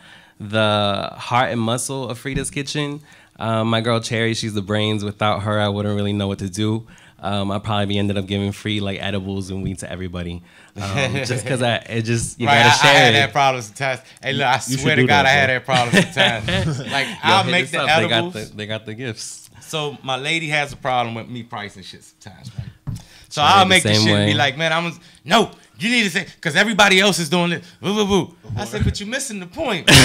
heart and muscle of Frida's Kitchen. My girl Cherry, she's the brains. Without her, I wouldn't really know what to do. I'd probably be ended up giving free like edibles and weed to everybody, just because you gotta share I had it. that problem sometimes. Hey, look, I swear to do God, that, I had bro. that problem sometimes. Like, I'll Hit make us the up. edibles. They got the gifts. So my lady has a problem with me pricing shit sometimes, right? So Right, I'll the make the same shit and be way. like, man, no, you need to say, because everybody else is doing it. Boo, boo, boo. I said, but you're missing the point, man.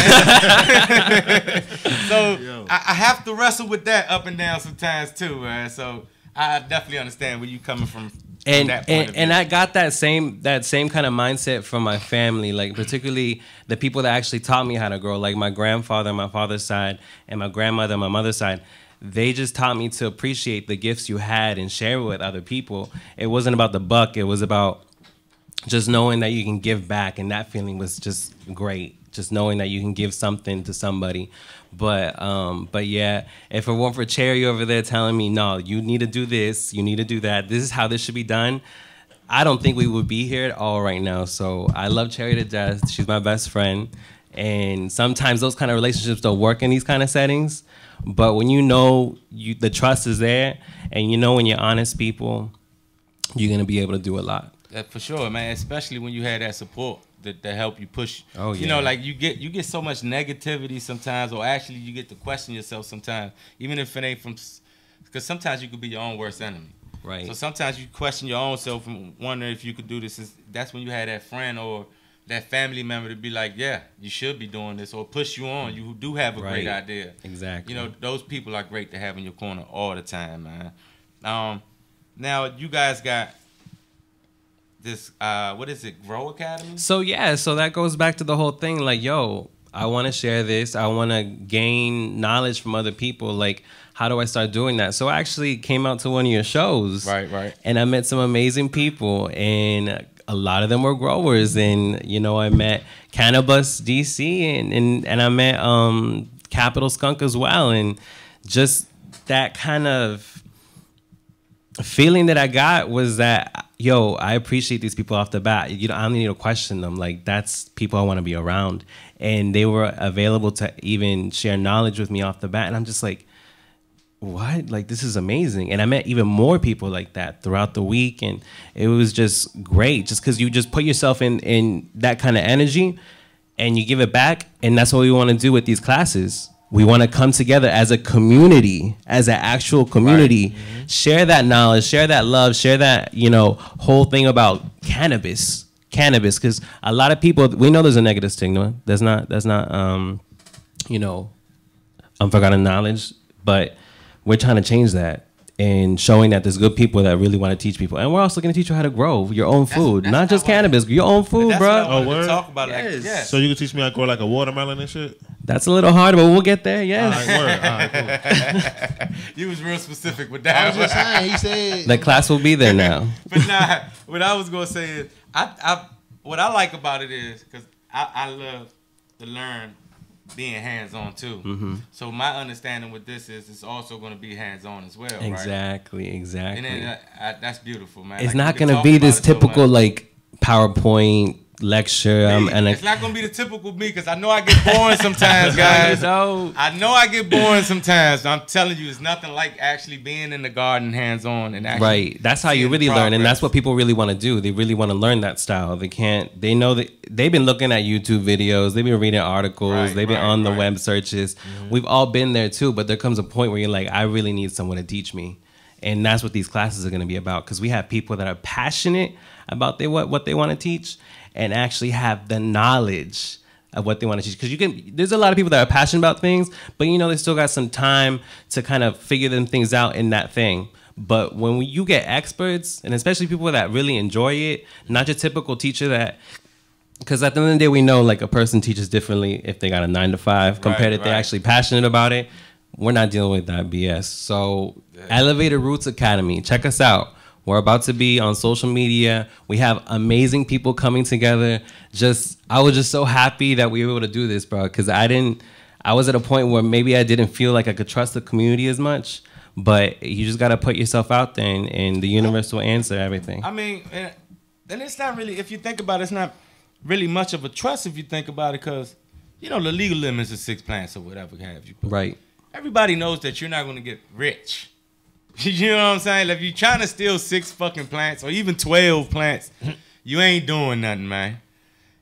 So I have to wrestle with that up and down sometimes too, man. So I definitely understand where you coming from. And that point of and view. I got that same kind of mindset from my family, like particularly the people that actually taught me how to grow, like my grandfather on my father's side and my grandmother on my mother's side. They just taught me to appreciate the gifts you had and share it with other people. It wasn't about the buck. It was about just knowing that you can give back, and that feeling was just great. Just knowing that you can give something to somebody. But yeah, if it weren't for Cherry over there telling me, no, you need to do this, you need to do that, this is how this should be done, I don't think we would be here at all right now. So I love Cherry to death. She's my best friend. And sometimes those kind of relationships don't work in these kind of settings. But when you know the trust is there, and you know when you're honest people, you're going to be able to do a lot. For sure, man. Especially when you had that support that help you push. Oh, You know, yeah. like you get so much negativity sometimes, or actually you get to question yourself sometimes, even if it ain't from. Because sometimes you could be your own worst enemy. Right. So sometimes you question your own self and wonder if you could do this. That's when you had that friend or that family member to be like, yeah, you should be doing this, or push you on. You do have a great Right. idea. Exactly. You know, those people are great to have in your corner all the time, man. Now you guys got this, what is it, Grow Academy? So yeah, so that goes back to the whole thing. Like, yo, I want to share this. I want to gain knowledge from other people. Like, how do I start doing that? So I actually came out to one of your shows. Right. And I met some amazing people, and a lot of them were growers. And, you know, I met Cannabis DC, and I met Capital Skunk as well. And just that kind of feeling that I got was that, yo, I appreciate these people off the bat. You know, I don't need to question them. Like, that's people I want to be around. And they were available to even share knowledge with me off the bat. And I'm just like, what? Like, this is amazing. And I met even more people like that throughout the week. And it was just great, just because you just put yourself in that kind of energy and you give it back. And that's what we want to do with these classes. We want to come together as a community, as an actual community, share that knowledge, share that love, share that, you know, whole thing about cannabis, because a lot of people, we know there's a negative stigma. There's not, you know, unforgotten knowledge, but we're trying to change that and showing that there's good people that really want to teach people. And we're also going to teach you how to grow your own food, not just cannabis, your own food, That's bro. what I wanted word? to talk about. Yes. Like, yeah. So you can teach me how to grow like a watermelon and shit? That's a little hard, but we'll get there. All Yes. right, word. All right, cool. You was real specific with I that. was just saying, he said. The class will be there now. But nah, what I was gonna say is, what I like about it is, because I love to learn being hands-on too. Mm-hmm. So my understanding with this is, it's also gonna be hands-on as well, right? Exactly. And then that's beautiful, man. It's Like, not we can going to talk be about this it so typical, much. like, PowerPoint lecture. And It's not gonna be the typical me, because I know I get boring sometimes, guys. I know I get boring sometimes. I'm telling you, it's nothing like actually being in the garden hands-on and actually right. That's how you seeing really learn, and progress. that's what people really want to do. They really want to learn that style. They know that they've been looking at YouTube videos, they've been reading articles, Right, they've been right, on the right. web searches. We've all been there too, but there comes a point where you're like, I really need someone to teach me. And that's what these classes are going to be about, because we have people that are passionate about what they want to teach, and actually have the knowledge of what they want to teach. Because there's a lot of people that are passionate about things, but you know, they still got some time to kind of figure them things out in that thing. But when you get experts, and especially people that really enjoy it, not your typical teacher that, because at the end of the day, we know like a person teaches differently if they got a 9 to 5 compared if they're actually passionate about it. We're not dealing with that BS. So Elevated Roots Academy, check us out. We're about to be on social media. We have amazing people coming together. I was just so happy that we were able to do this, bro, because I was at a point where maybe I didn't feel like I could trust the community as much. But you just got to put yourself out there, and the universe will answer everything. I mean, and it's not really, if you think about it, it's not really much of a trust if you think about it, because, you know, the legal limits is 6 plants or whatever have you. Right. Everybody knows that you're not going to get rich. You know what I'm saying? If you're trying to steal 6 fucking plants or even 12 plants, you ain't doing nothing, man.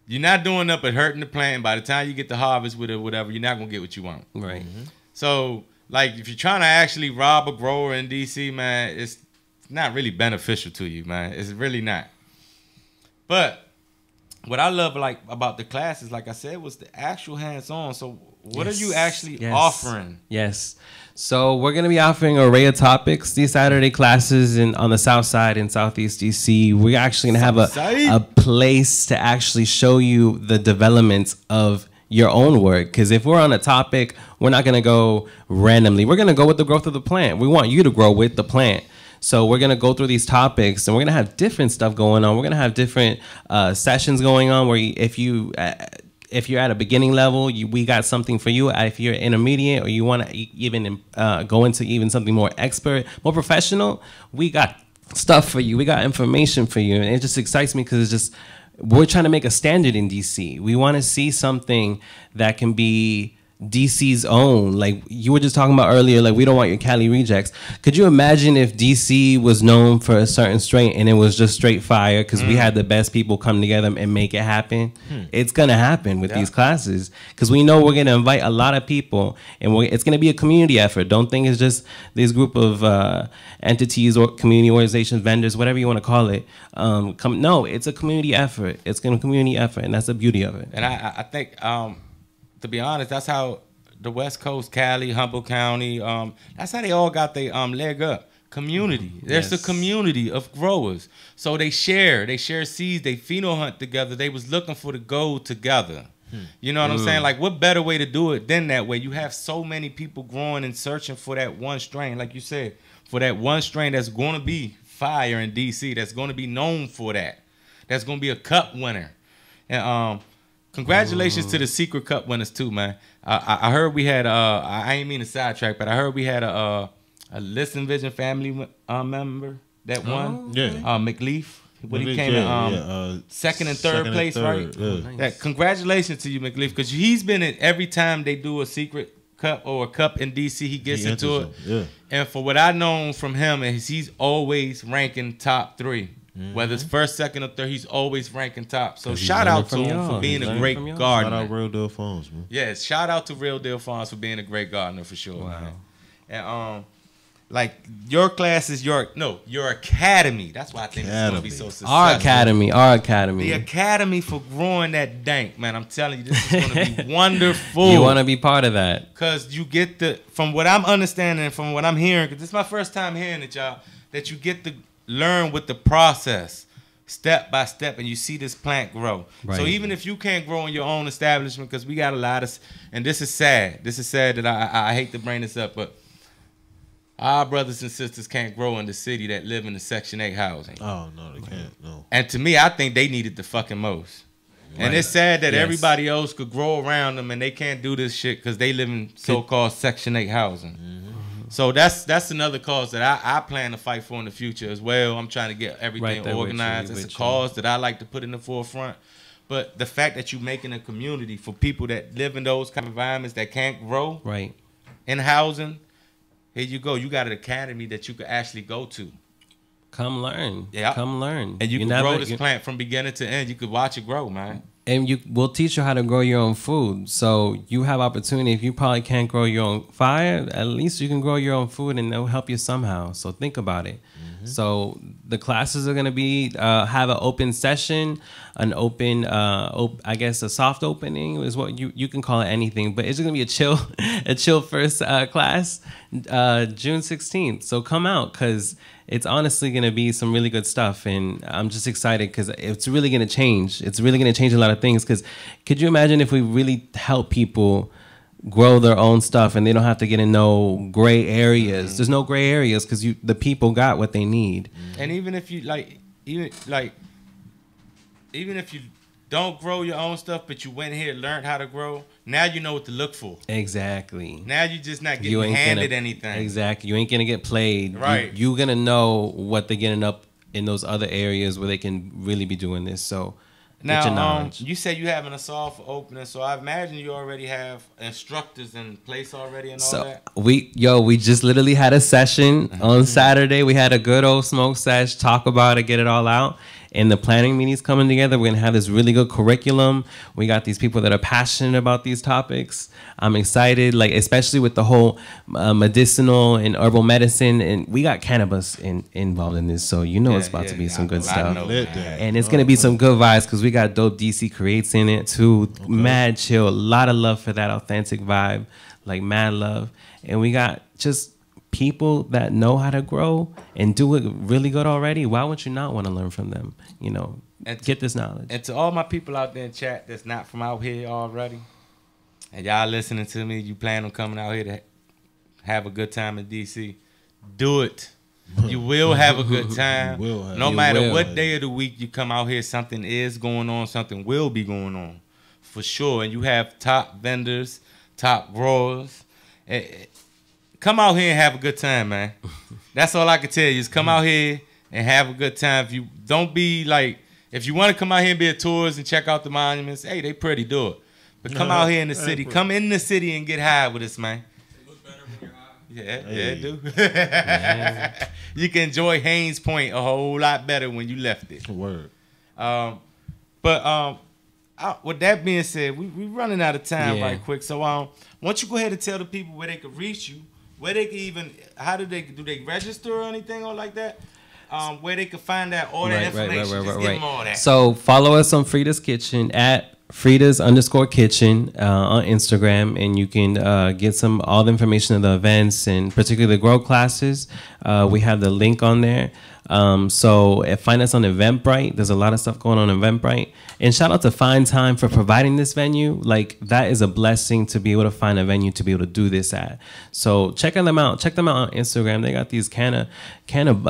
You're not doing nothing but hurting the plant. And by the time you get the harvest with it or whatever, you're not going to get what you want. Right. So, like, if you're trying to actually rob a grower in D.C., man, it's not really beneficial to you, man. It's really not. But what I love, like, about the classes, like I said, was the actual hands-on. So what are you actually offering? Yes. So we're going to be offering an array of topics these Saturday classes on the South Side in Southeast DC. We're actually going to have a place to actually show you the developments of your own work. Because if we're on a topic, we're not going to go randomly. We're going to go with the growth of the plant. We want you to grow with the plant. So we're going to go through these topics, and we're going to have different stuff going on. We're going to have different sessions going on where if you're at a beginning level, we got something for you. If you're intermediate or you want to even go into even something more expert, more professional, we got stuff for you. We got information for you. And it just excites me because it's just, we're trying to make a standard in DC. We want to see something that can be DC's own. Like you were just talking about earlier, like we don't want your Cali rejects. Could you imagine if DC was known for a certain strain and it was just straight fire because we had the best people come together and make it happen? It's going to happen with these classes because we know we're going to invite a lot of people, and it's going to be a community effort. Don't think it's just this group of entities or community organizations, vendors, whatever you want to call it. No, it's a community effort. It's going to be a community effort, and that's the beauty of it. And I think to be honest, that's how the West Coast, Cali, Humboldt County, that's how they all got their leg up. Community. There's a community of growers. So they share seeds, they pheno hunt together. They was looking for the gold together. You know what I'm saying? Like, what better way to do it than that way? You have so many people growing and searching for that one strain, like you said, for that one strain that's going to be fire in DC, that's going to be known for that, that's going to be a cup winner. And congratulations to the Secret Cup winners too, man. I heard we had I ain't mean to sidetrack, but I heard we had a Listen Vision family member that won. McLeaf. He came in second and third place, right? Yeah. Congratulations to you, McLeaf, because he's been in every time they do a Secret Cup or a cup in DC, he gets into it. Yeah. And for what I know from him is he's always ranking top 3. Whether it's first, second, or third, he's always ranking top. So shout out to him for being a great gardener. Shout out Real Deal Farms, man. Yes, shout out to Real Deal Farms for being a great gardener for sure. Wow. Man. And like your class is your academy. That's why I think it's gonna be so successful. Our academy. The academy for growing that dank, man. I'm telling you, this is gonna be wonderful. You wanna be part of that. Cause you get from what I'm understanding and from what I'm hearing, because this is my first time hearing it, y'all, that you get to learn with the process step by step, and you see this plant grow. Right. So even if you can't grow in your own establishment, because we got a lot of, and this is sad that I hate to bring this up, but our brothers and sisters can't grow in the city that live in the Section 8 housing. Oh, no, they can't. No. And to me, I think they need it the fucking most. Right. And it's sad that everybody else could grow around them and they can't do this shit because they live in so-called Section 8 housing. So that's another cause that I plan to fight for in the future as well. I'm trying to get everything organized. It's a cause that I like to put in the forefront. But the fact that you're making a community for people that live in those kind of environments that can't grow in housing, here you go. You got an academy that you could actually go to. Come learn. Yeah. Come learn. And you can grow this plant from beginning to end. You could watch it grow, man. And we'll teach you how to grow your own food. So you have opportunity. If you probably can't grow your own fire, at least you can grow your own food and it'll help you somehow. So think about it. So the classes are gonna be have an open session, an open I guess a soft opening is what you can call it anything, but it's gonna be a chill first class June 16th. So come out, because it's honestly gonna be some really good stuff, and I'm just excited because it's really gonna change. It's really gonna change a lot of things. Because could you imagine if we really help people grow their own stuff and they don't have to get in no gray areas? There's no gray areas because the people got what they need. And even if you even if you don't grow your own stuff, but you went here and learned how to grow, now you know what to look for. Exactly. Now you're just not getting handed anything. Exactly. You ain't gonna get played. Right. You're gonna know what they're getting up in those other areas where they can really be doing this. So now, you say you having a soft opening, so I imagine you already have instructors in place already and all that. We just literally had a session on Saturday. We had a good old smoke sesh, talk about it, get it all out. And the planning meeting's coming together. We're gonna have this really good curriculum. We got these people that are passionate about these topics. I'm excited, like especially with the whole medicinal and herbal medicine, and we got cannabis involved in this. So it's about to be some good stuff. And it's gonna be some good vibes because we got dope DC creates in it too. Okay. Mad chill, a lot of love for that authentic vibe, like mad love. And we got just people that know how to grow and do it really good already. Why would you not want to learn from them? And get this knowledge. And to all my people out there in chat that's not from out here already, and y'all listening to me, you plan on coming out here to have a good time in DC, do it. You will have a good time. No matter what day of the week you come out here, something is going on, something will be going on for sure. And you have top vendors, top growers. Come out here and have a good time, man. That's all I can tell you is come out here and have a good time. If you don't be like, if you want to come out here and be a tourist and check out the monuments, hey, they pretty, do it. But come out here in the city. Come in the city and get high with us, man. It looks better when you're high. Yeah, it do. Yeah. You can enjoy Haynes Point a whole lot better when you left it. Word. With that being said, we running out of time right quick. So why don't you go ahead and tell the people where they could reach you, where they can even, how do they register or anything or like that? Where they can find out all that information. Just give them all that. So follow us on Frida's Kitchen at Frida's_kitchen on Instagram, and you can get all the information of the events and particularly the grow classes. We have the link on there. So find us on Eventbrite. There's a lot of stuff going on Eventbrite. And shout out to Find Time for providing this venue. Like, that is a blessing to be able to find a venue to be able to do this at. So check them out. Check them out on Instagram. They got these can of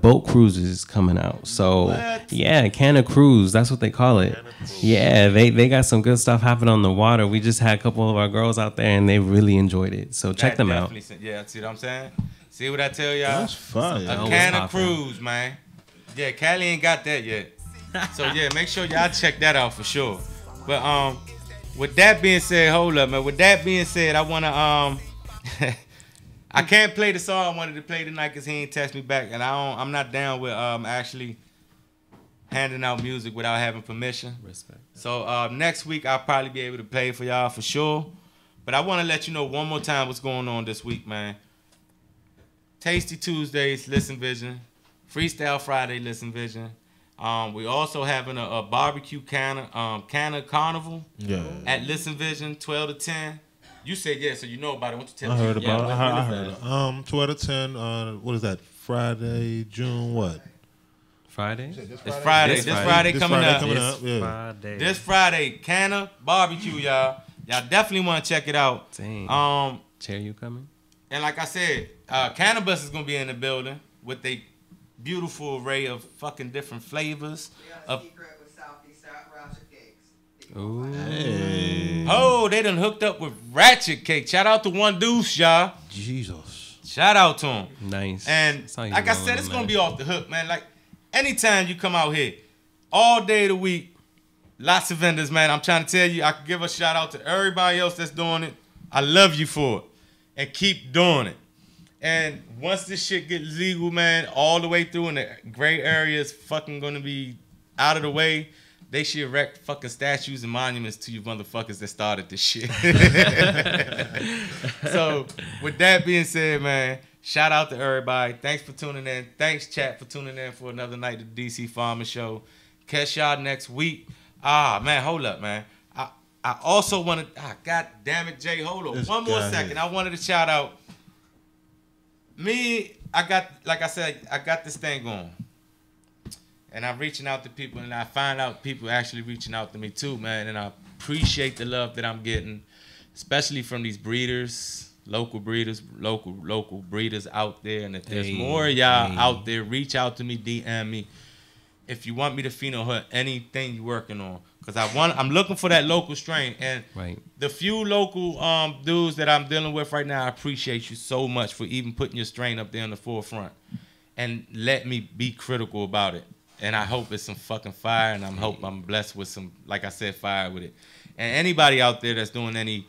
boat cruises coming out. So can of cruise, that's what they call it. Yeah, they got some good stuff happening on the water. We just had a couple of our girls out there and they really enjoyed it. So check them out. Yeah, see what I'm saying? See what I tell y'all? That's fun. A can of cruise, man. Yeah, Cali ain't got that yet. So yeah, make sure y'all check that out for sure. But with that being said, hold up, man. With that being said, I wanna I can't play the song I wanted to play tonight because he ain't text me back, and I'm not down with actually handing out music without having permission. Respect. So next week I'll probably be able to play for y'all for sure. But I want to let you know one more time what's going on this week, man. Tasty Tuesdays, Listen Vision. Freestyle Friday, Listen Vision. We also having a barbecue canna carnival at Listen Vision, 12 to 10. You said yes, so you know about it. Why don't you tell I me? heard about it. I heard it. 12 to 10. What is that? Friday, June what? Friday? It's Friday. This Friday coming up. Friday. This Friday, Canna Barbecue, y'all. Y'all definitely want to check it out. Dang. Chair, you coming? And like I said, Cannabis is gonna be in the building with a beautiful array of fucking different flavors. Secret with Southeast Ratchet Cakes. Ooh. Hey. Oh, they done hooked up with Ratchet Cake. Shout out to One Deuce, y'all. Jesus. Shout out to him. Nice. And like I said, it's gonna be off the hook, man. Like anytime you come out here, all day of the week, lots of vendors, man. I'm trying to tell you, I can give a shout out to everybody else that's doing it. I love you for it. And keep doing it. And once this shit gets legal, man, all the way through and the gray area is fucking gonna be out of the way, they should erect fucking statues and monuments to you motherfuckers that started this shit. So, with that being said, man, Shout out to everybody. Thanks for tuning in. Thanks, chat, for tuning in for another night of the DC Farmer Show. Catch y'all next week. Man, hold up, man. I also wanted, God damn it, Jay, hold on. One more second. I wanted to shout out me. Like I said, I got this thing going. And I'm reaching out to people, and I find out people actually reaching out to me too, man. And I appreciate the love that I'm getting, especially from these breeders, local breeders out there. And if there's more of y'all out there, reach out to me, DM me. If you want me to pheno hunt anything you're working on, because I'm looking for that local strain, and the few local dudes that I'm dealing with right now, I appreciate you so much for even putting your strain up there in the forefront, and let me be critical about it. And I hope it's some fucking fire, and hope I'm blessed with some, like I said, fire with it. And anybody out there that's doing any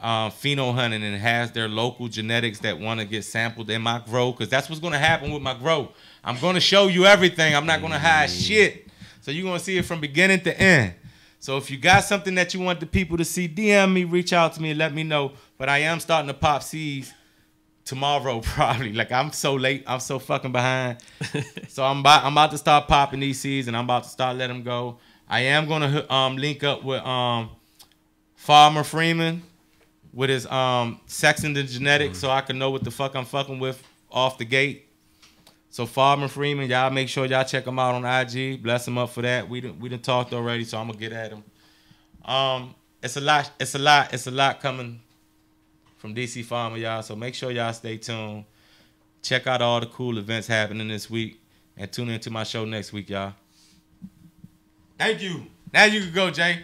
pheno hunting and has their local genetics that want to get sampled in my grow, because that's what's going to happen with my grow. I'm going to show you everything. I'm not going to hide shit. So you're going to see it from beginning to end. So if you got something that you want the people to see, DM me, reach out to me, and let me know. But I am starting to pop seeds tomorrow probably. Like, I'm so late. I'm so fucking behind. So I'm about to start popping these seeds, and I'm about to start letting them go. I am going to link up with Farmer Freeman with his sexing the genetics so I can know what the fuck I'm fucking with off the gate. So Farmer Freeman, y'all make sure y'all check him out on IG. Bless him up for that. We done talked already, so I'm gonna get at him. It's a lot coming from DC Farmer, y'all. So make sure y'all stay tuned. Check out all the cool events happening this week, and tune into my show next week, y'all. Thank you. Now you can go, Jay.